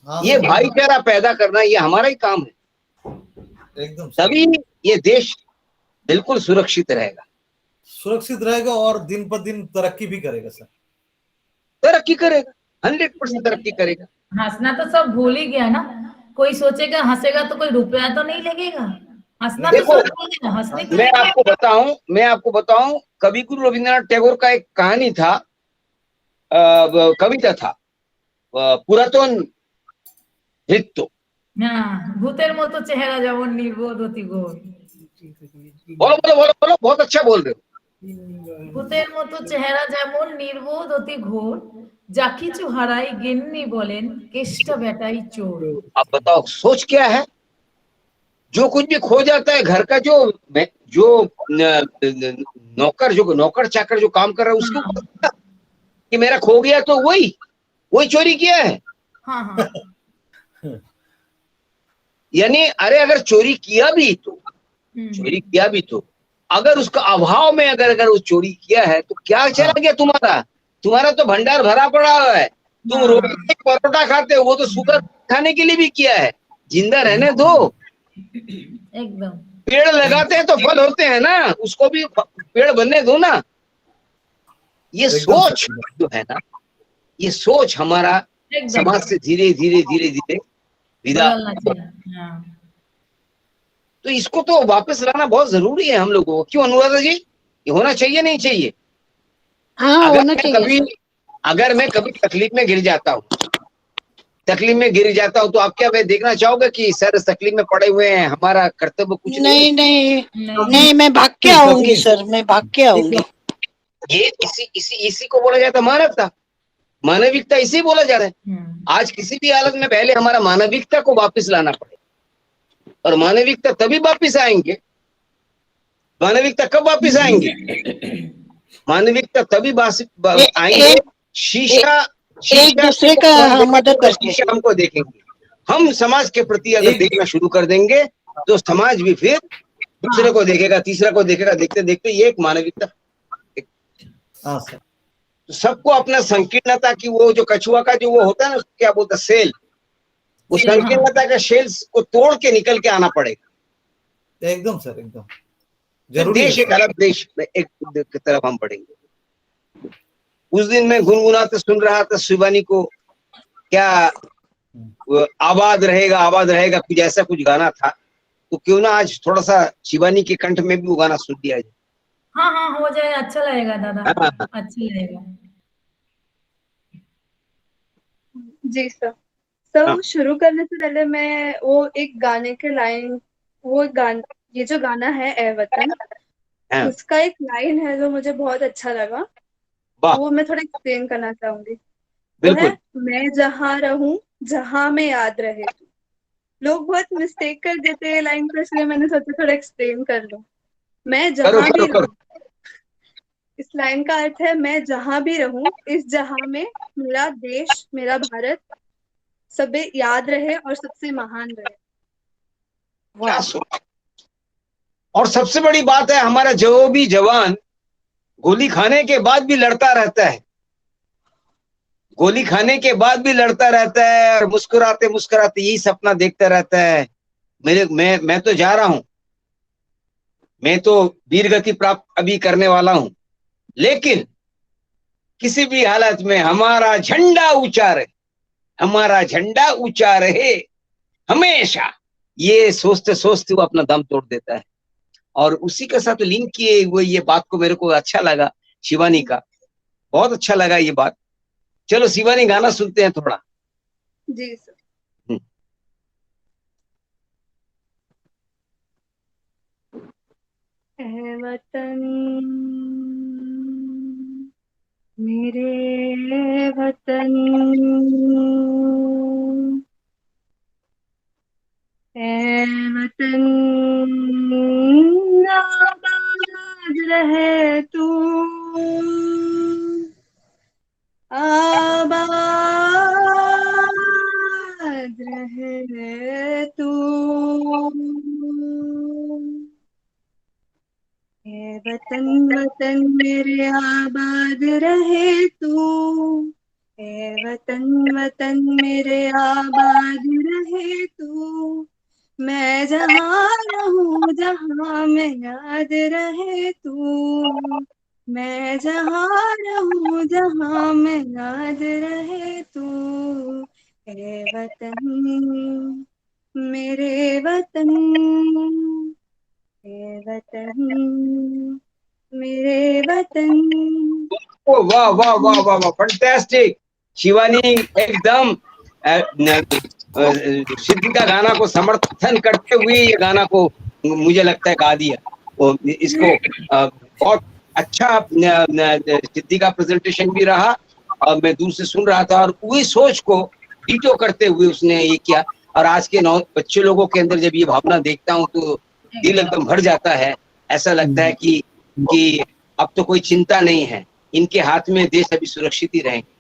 Speaker 5: हाँ
Speaker 1: ये
Speaker 5: सर,
Speaker 1: भाईचारा पैदा करना ये हमारा ही काम है,
Speaker 5: एकदम सर।
Speaker 1: तभी ये देश बिल्कुल सुरक्षित रहेगा,
Speaker 5: सुरक्षित रहेगा और दिन पर दिन तरक्की भी करेगा सर।
Speaker 1: तरक्की करेगा, 100% तरक्की करेगा।
Speaker 4: हंसना तो सब भूल ही गया ना। कोई सोचेगा हंसेगा तो कोई रुपया तो नहीं लगेगा। हंसना तो
Speaker 1: देखो,
Speaker 4: सब भूल गया, हंसने के
Speaker 1: मैं
Speaker 4: लिए
Speaker 1: आपको बताऊं, कवि गुरु रविंद्रनाथ टैगोर का एक कहानी था, कविता था, पुरातन नृत्य।
Speaker 4: हाँ, भूतेर मतो चेहरा যেমন নির্বোধ অতি ঘোর।
Speaker 1: बोलो बोलो बोलो बोलो, बहुत अच्छा बोल रहे हो।
Speaker 4: ভূতের মতো চেহারা যেমন নির্বোধ অতি ঘোর, যা কিছু হারাই গিন্নি বলেন কেষ্ট বেটাই চোর।
Speaker 1: अब बताओ सोच क्या है, जो कुछ भी खो जाता है घर का, जो नौकर चाकर जो काम कर रहा है उसके
Speaker 4: हाँ
Speaker 1: ऊपर कि मेरा खो गया, तो वही चोरी किया है।
Speaker 4: हाँ हाँ।
Speaker 1: यानी अरे अगर चोरी किया भी तो अगर उसका अभाव में अगर वो चोरी किया है तो क्या चला गया तुम्हारा तो भंडार भरा पड़ा हुआ है। तुम
Speaker 4: हाँ,
Speaker 1: रोटी में परोठा खाते हो, वो तो सूखा खाने के लिए भी किया है। जिंदा रहने दो।
Speaker 4: एकदम
Speaker 1: पेड़ लगाते हैं तो फल होते हैं ना, उसको भी पेड़ बनने दो ना। ये
Speaker 5: एकदम
Speaker 1: सोच जो है ना, ये सोच हमारा
Speaker 4: एकदम
Speaker 1: समाज से धीरे धीरे धीरे धीरे विदा।
Speaker 4: बदलना चाहिए। हाँ
Speaker 1: तो इसको तो वापस लाना बहुत जरूरी है हम लोगों को। क्यों अनुराधा जी, ये होना चाहिए नहीं चाहिए?
Speaker 2: हाँ होना चाहिए।
Speaker 1: अगर मैं कभी तकलीफ में गिर जाता हूँ तो आप क्या मैं देखना चाहोगे कि सर तकलीफ में पड़े हुए हैं, हमारा कर्तव्य कुछ नहीं है?
Speaker 2: नहीं नहीं
Speaker 4: नहीं
Speaker 2: नहीं, मैं भाग के आऊंगी सर, मैं भाग के आऊंगी।
Speaker 1: ये इसी को बोला जाता है मानवता, मानविकता, इसी बोला जा रहा है। आज किसी भी हालत में पहले हमारा मानविकता को वापस लाना पड़ेगा, और मानविकता तभी वापस आएंगे। मानविकता कब वापस आएंगे? मानविकता तभी आएंगे शीशा
Speaker 2: एक दूसरे का मदद करके।
Speaker 1: शीशा हमको देखेंगे। हम समाज के प्रति अगर देखना शुरू कर देंगे तो समाज भी फिर दूसरे को देखेगा, तीसरा को देखेगा, देखते देखते ये एक मानविकता।
Speaker 5: हाँ सर।
Speaker 1: तो सबको अपना संकीर्णता की, वो जो कछुआ का जो वो होता है ना, उसको क्या बोलता है, सेल, वो संकीर्णता का शेल्स को तोड़ के निकल के आना पड़ेगा।
Speaker 5: एकदम सर, एकदम
Speaker 1: फिर
Speaker 5: जरूरी
Speaker 1: देश
Speaker 5: है
Speaker 1: एक अलग देश में एक की तरफ हम बढ़ेंगे। उस दिन मैं गुनगुनाते सुन रहा था शिवानी को, क्या आबाद रहेगा कुछ ऐसा कुछ गाना था। तो क्यों ना आज थोड़ा सा शिवानी के कंठ में भी वो गाना सुन लिया जाए।
Speaker 4: हाँ हाँ हो जाए, अच्छा लगेगा दादा,
Speaker 1: हाँ।
Speaker 4: अच्छा लगेगा।
Speaker 3: जी सर। सर
Speaker 1: हाँ।
Speaker 3: वो शुरू करने से पहले मैं वो एक गाने के लाइन, ये जो गाना है ए वतन,
Speaker 1: हाँ।
Speaker 3: उसका एक लाइन है जो मुझे बहुत अच्छा लगा,
Speaker 1: वाह,
Speaker 3: वो मैं थोड़ा एक्सप्लेन करना चाहूंगी। वो है,
Speaker 1: बिल्कुल।
Speaker 3: मैं जहाँ रहूं जहाँ में याद रहे तू। लोग बहुत मिस्टेक कर देते हैं लाइन को, इसलिए मैंने सोचा थोड़ा एक्सप्लेन कर लूं। मैं
Speaker 1: करो
Speaker 3: जहाँ
Speaker 1: करो
Speaker 3: भी
Speaker 1: करो।
Speaker 3: रहूं, इस लाइन का अर्थ है, मैं जहाँ भी रहूं इस जहाँ में मेरा देश, मेरा भारत सबे याद रहे और सबसे महान रहे।
Speaker 1: क्या सोच। और सबसे बड़ी बात है, हमारा जो भी जवान गोली खाने के बाद भी लड़ता रहता है, गोली खाने के बाद भी लड़ता रहता है, और मुस्कुराते मुस्कुराते यही सपना देखता रहता है, मैं तो जा रहा हूं, मैं तो वीर गति प्राप्त अभी करने वाला हूं, लेकिन किसी भी हालत में हमारा झंडा ऊंचा रहे, हमारा झंडा ऊंचा रहे हमेशा। ये सोचते सोचते वो अपना दम तोड़ देता है। और उसी के साथ लिंक किए वो ये बात को मेरे को अच्छा लगा शिवानी का, बहुत अच्छा लगा ये बात। चलो शिवानी गाना सुनते हैं थोड़ा।
Speaker 3: जी सर। ऐ वतन मेरे वतन, वतन आबाद रहे तू, आबाद रहे तू। ए वतन वतन मेरे आबाद रहे तू, ए वतन वतन मेरे आबाद रहे तू। मैं जहाँ रहूं जहाँ में याद रहे तू, मैं जहाँ रहूं जहाँ में याद रहे तू। ए वतन मेरे वतन, ए वतन मेरे वतन।
Speaker 1: ओ वाह वाह वाह वाह वाह, फंटास्टिक शिवानी, एकदम सिद्धि का गाना को समर्थन करते हुए ये गाना को मुझे लगता है गा दिया। इसको बहुत अच्छा सिद्धि का प्रेजेंटेशन भी रहा और मैं दूर से सुन रहा था और वही सोच को डिटो करते हुए उसने ये किया। और आज के बच्चे लोगों के अंदर जब ये भावना देखता हूँ तो दिल एकदम भर जाता है। ऐसा लगता है कि अब तो कोई चिंता नहीं है, इनके हाथ में देश अभी सुरक्षित ही रहेंगे।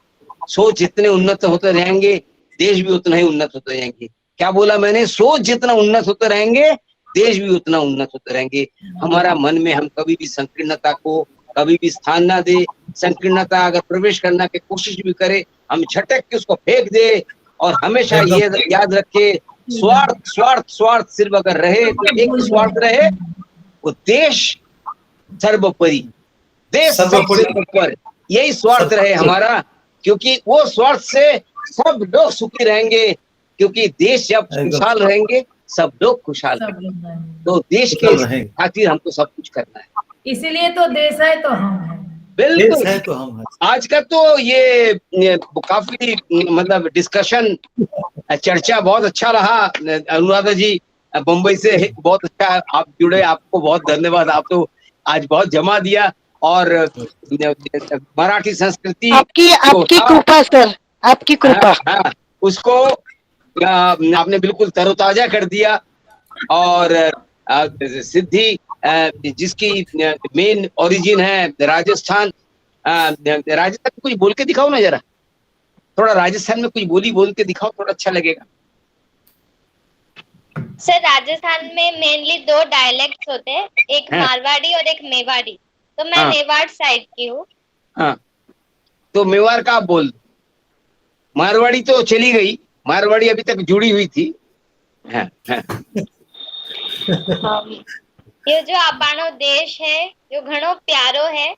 Speaker 1: सोच जितने उन्नत होते रहेंगे देश भी उतना ही उन्नत होते रहेंगे। क्या बोला मैंने? सोच जितना उन्नत होते रहेंगे देश भी उतना उन्नत होते रहेंगे। हमारा मन में हम कभी भी संकीर्णता को कभी भी स्थान ना दे। संकीर्णता अगर प्रवेश करना की कोशिश भी करे, हम झटक के उसको फेंक दे और हमेशा ये याद रखे, स्वार्थ स्वार्थ स्वार्थ सिर्फ अगर रहे तो एक स्वार्थ रहे, वो देश सर्वोपरि, देश सबसे ऊपर, यही स्वार्थ रहे हमारा। क्योंकि वो स्वार्थ से सब लोग सुखी रहेंगे, क्योंकि देश जब खुशहाल रहेंगे सब लोग खुशहाल रहेंगे। तो देश के खातिर हमको सब कुछ करना है,
Speaker 4: इसीलिए तो देश है तो हम हैं।
Speaker 1: बिल्कुल है तो हम हैं। आज का तो ये काफी मतलब डिस्कशन, चर्चा बहुत अच्छा रहा। अनुराधा जी मुंबई से बहुत अच्छा आप जुड़े, आपको बहुत धन्यवाद। आप तो आज बहुत जमा दिया और मराठी संस्कृति
Speaker 2: आपकी कृपा सर, आपकी कृपा।
Speaker 1: हाँ, उसको आपने बिल्कुल तरोताजा कर दिया। और सिद्धि जिसकी मेन ओरिजिन है राजस्थान, राजस्थान में कुछ बोल के दिखाओ ना जरा, थोड़ा राजस्थान में कुछ बोल के दिखाओ, थोड़ा अच्छा लगेगा।
Speaker 6: सर राजस्थान में मेनली 2 डायलेक्ट्स होते हैं, एक मारवाड़ी और एक मेवाड़ी। तो मैं मेवाड़ साइड की हूँ।
Speaker 1: हाँ, तो मेवाड़ का आप बोल। मारवाड़ी तो चली गई, मारवाड़ी अभी तक जुड़ी हुई थी। हाँ, हाँ।
Speaker 6: ये जो આપણો देश है जो घणो प्यारो है।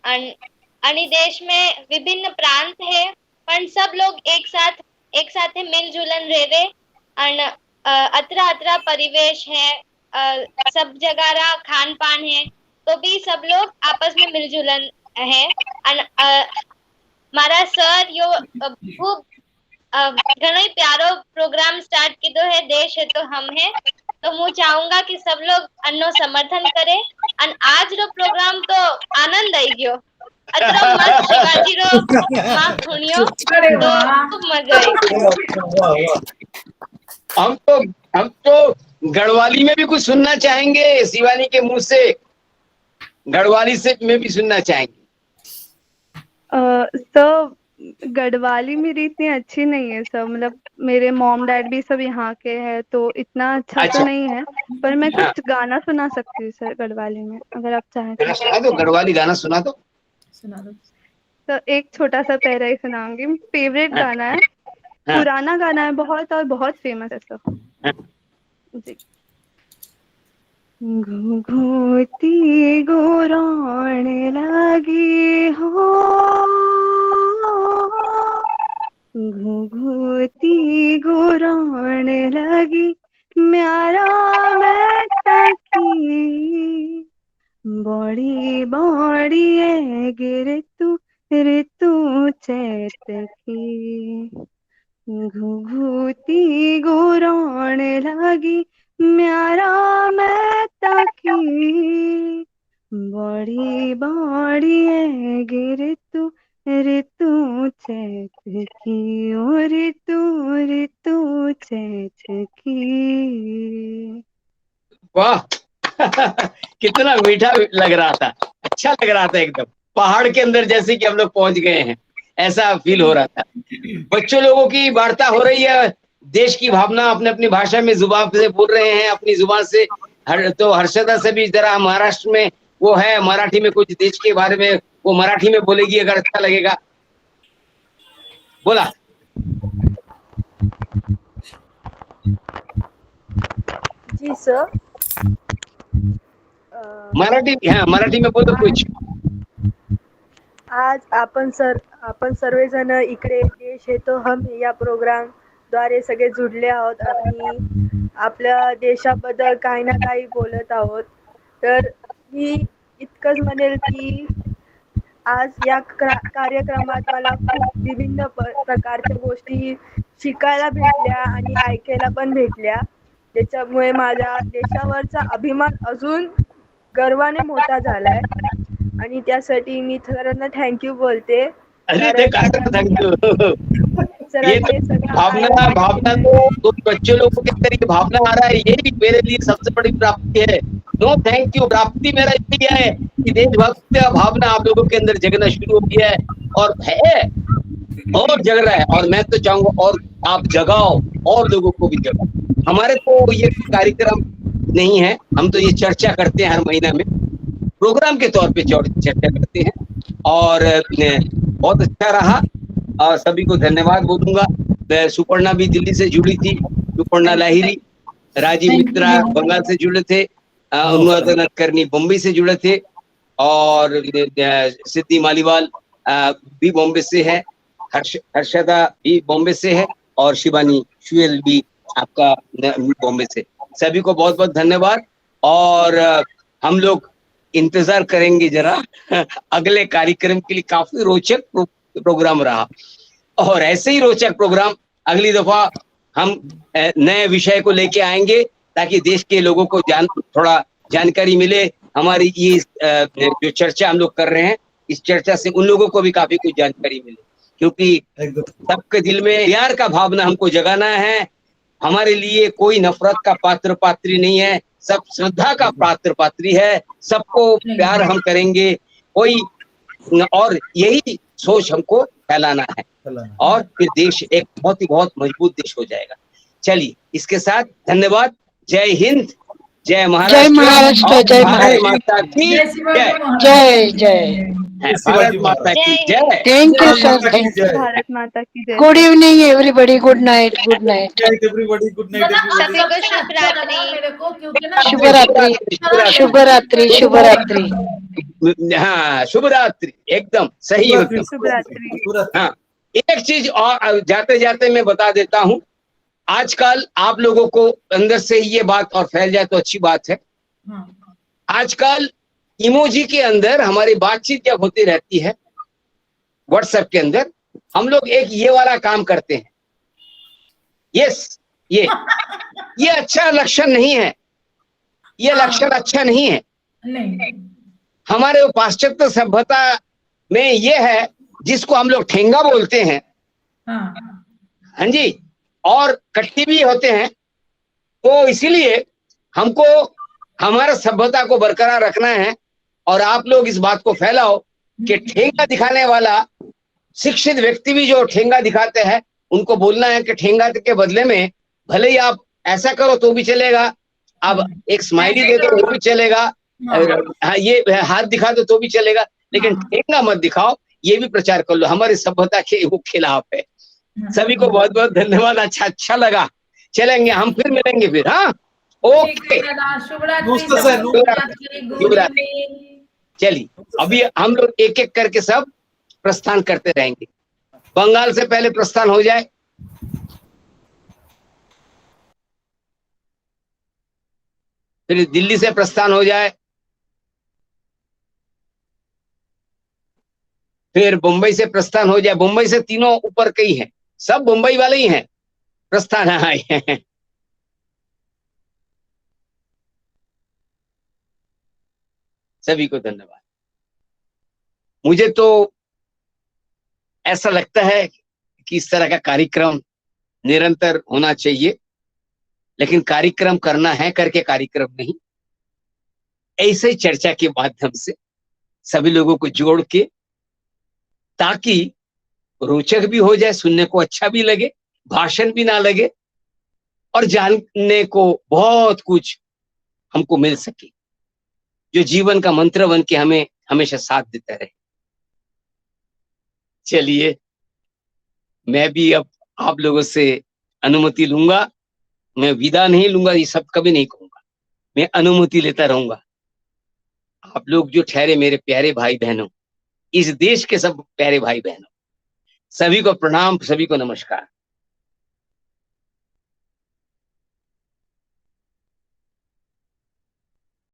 Speaker 6: अनि देश में विभिन्न प्रांत है, पण सब लोग एक साथ मिलजुलन रेवे। अतरा अतरा परिवेश है, सब जगह रा खान पान है, तो भी सब लोग आपस में मिलजुलन है। मारा सर यो खूब घणो ही प्यारो प्रोग्राम स्टार्ट कीधो है, देश है तो हम है। तो मैं चाहूंगा कि सब लोग अन्नो समर्थन करे। और आज रो प्रोग्राम तो आनंद आई गयो, अतरा मस्त शिवाजी रो मां सुनियो, तो खूब मजा आई।
Speaker 1: हम तो गढ़वाली में भी कुछ सुनना चाहेंगे शिवानी के मुंह से, गढ़वाली से में भी सुनना चाहेंगे।
Speaker 3: तो गढ़वाली मेरी इतनी अच्छी नहीं है सर, मतलब मेरे मॉम डैड भी सब यहाँ के हैं तो इतना अच्छा तो नहीं है, पर मैं कुछ गाना सुना सकती हूँ सर गढ़वाली में, अगर आप चाहें तो।
Speaker 1: सुना दो, गढ़वाली गाना सुना दो।
Speaker 3: तो एक छोटा सा पैरा ही सुनाऊंगी। फेवरेट गाना है, पुराना गाना है बहुत और बहुत फेमस है सर जी। घूघूती गोराण लगी हो, घूघूती गोराण लगी, म्यारा बेटा की, बड़ी बड़ी है गिरतु ऋतु चैत की। घूघूती गोराण लगी, म्यारा बेटा की, बड़ी बड़ी है गिरतु ऋतु चैत की, ओ ऋतु ऋतु चैत की।
Speaker 1: वाह कितना मीठा लग रहा था, अच्छा लग रहा था, एकदम पहाड़ के अंदर जैसे कि हम लोग पहुंच गए हैं, ऐसा फील हो रहा था। बच्चों लोगों की वार्ता हो रही है, देश की भावना अपने अपनी भाषा में जुबान से बोल रहे हैं, अपनी जुबान से। तो हर्षदा से भी जरा महाराष्ट्र में वो है, मराठी में कुछ देश के बारे में वो मराठी में बोलेगी, अगर अच्छा लगेगा। बोला
Speaker 8: जी सर।
Speaker 1: मराठी, हाँ मराठी में बोलो कुछ।
Speaker 8: आज आपण सर्वजण इकडे देश येतो हम या प्रोग्राम द्वारे सगळे जुडले आहोत आणि आपल्या देशाबद्दल काही ना काही बोलत आहोत. तर मी इतकंच म्हणेल की आज या कार्यक्रमात मला खूप विभिन्न प्रकारच्या गोष्टी शिकायला भेटल्या आणि ऐकायला पण भेटल्या. त्याच्यामुळे माझ्या देशावरचा अभिमान अजून गर्वाने मोठा झालाय आणि त्यासाठी मी सरांना थँक्यू बोलते.
Speaker 1: अरे ते काय थैंक यू। ये तो भावना तो बच्चे लोगों के अंदर ये भावना आ रहा है, यही मेरे लिए सबसे बड़ी प्राप्ति है। नो थैंक यू, प्राप्ति मेरा यही है कि देशभक्ति का भावना आप लोगों के अंदर जगना शुरू हो गया है और जग रहा है। और मैं तो चाहूंगा और आप जगाओ और लोगों को भी जगाओ। हमारे तो ये कार्यक्रम नहीं है, हम तो ये चर्चा करते हैं हर महीना में, प्रोग्राम के तौर पे चर्चा करते हैं और बहुत अच्छा रहा और सभी को धन्यवाद बोलूंगा। सुपर्णा भी दिल्ली से जुड़ी थी, सुपर्णा लाहिरी, राजीव मित्रा बंगाल से जुड़े थे, अनुराधा करनी बम्बई से जुड़े थे और सिद्धि मालीवाल भी बॉम्बे से है, हर्षदा भी बॉम्बे से है और शिवानी शुएल भी आपका बॉम्बे से। सभी को बहुत बहुत धन्यवाद और हम लोग इंतजार करेंगे जरा अगले कार्यक्रम के लिए। काफी रोचक प्रोग्राम रहा और ऐसे ही रोचक प्रोग्राम अगली दफा हम नए विषय को लेके आएंगे ताकि देश के लोगों को थोड़ा जानकारी मिले। हमारी ये जो चर्चा हम लोग कर रहे हैं, इस चर्चा से उन लोगों को भी काफी कुछ जानकारी मिले, क्योंकि सबके दिल में प्यार का भावना हमको जगाना है। हमारे लिए कोई नफरत का पात्र पात्री नहीं है, सब श्रद्धा का पात्र पात्री है, सबको प्यार हम करेंगे कोई, और यही सोच हमको फैलाना है और फिर देश एक बहुत ही बहुत मजबूत देश हो जाएगा। चलिए इसके साथ धन्यवाद। जय हिंद, जय महाराष्ट्र,
Speaker 2: जय
Speaker 1: भारत माता की जय,
Speaker 2: जय जय।
Speaker 1: भारत माता की जय।
Speaker 2: Thank you sir, thank you.
Speaker 3: Bharat माता की जय।
Speaker 2: Good evening everybody, good night, good night,
Speaker 5: everybody, good night
Speaker 6: सभी को शुभ रात्रि।
Speaker 4: मेरे को क्योंकि ना
Speaker 2: शुभ रात्रि, शुभ रात्रि, शुभ रात्रि।
Speaker 1: हाँ शुभ रात्रि, एकदम सही।
Speaker 3: शुभ रात्रि।
Speaker 1: हाँ एक चीज और जाते जाते मैं बता देता हूँ, आजकल आप लोगों को अंदर से ये बात और फैल जाए तो अच्छी बात है। आजकल इमोजी के अंदर हमारी बातचीत जब होती रहती है व्हाट्सएप के अंदर, हम लोग एक ये वाला काम करते हैं, यस ये अच्छा लक्षण नहीं है, ये लक्षण अच्छा नहीं है।
Speaker 4: नहीं,
Speaker 1: हमारे पाश्चात्य सभ्यता में ये है जिसको हम लोग ठेंगा बोलते हैं, हाँ जी, और कट्टी भी होते हैं। तो इसीलिए हमको हमारा सभ्यता को बरकरार रखना है और आप लोग इस बात को फैलाओ कि ठेंगा दिखाने वाला शिक्षित व्यक्ति भी जो ठेंगा दिखाते हैं उनको बोलना है कि ठेंगा के बदले में भले ही आप ऐसा करो तो भी चलेगा, आप एक स्माइली दे दो तो भी चलेगा, ये हाथ दिखा दो तो भी चलेगा, लेकिन ठेंगा मत दिखाओ, ये भी प्रचार कर लो। हमारी सभ्यता के वो खिलाफ है। सभी को बहुत बहुत धन्यवाद, अच्छा लगा। चलेंगे हम, फिर मिलेंगे फिर। हाँ ओके, चलिए अभी हम लोग एक एक करके सब प्रस्थान करते रहेंगे। बंगाल से पहले प्रस्थान हो जाए, फिर दिल्ली से प्रस्थान हो जाए, फिर मुंबई से प्रस्थान हो जाए। मुंबई से तीनों ऊपर कई हैं, सब मुंबई वाले ही हैं, प्रस्थान आए हैं। सभी को धन्यवाद। मुझे तो ऐसा लगता है कि इस तरह का कार्यक्रम निरंतर होना चाहिए, लेकिन कार्यक्रम करना है करके कार्यक्रम नहीं, ऐसे ही चर्चा के माध्यम से सभी लोगों को जोड़ के, ताकि रोचक भी हो जाए, सुनने को अच्छा भी लगे, भाषण भी ना लगे, और जानने को बहुत कुछ हमको मिल सके, जो जीवन का मंत्र बन के हमें हमेशा साथ देता रहे। चलिए, मैं भी अब आप लोगों से अनुमति लूंगा। मैं विदा नहीं लूंगा, ये सब कभी नहीं कहूंगा, मैं अनुमति लेता रहूंगा। आप लोग जो ठहरे मेरे प्यारे भाई बहनों, इस देश के सब प्यारे भाई बहनों, सभी को प्रणाम, सभी को नमस्कार।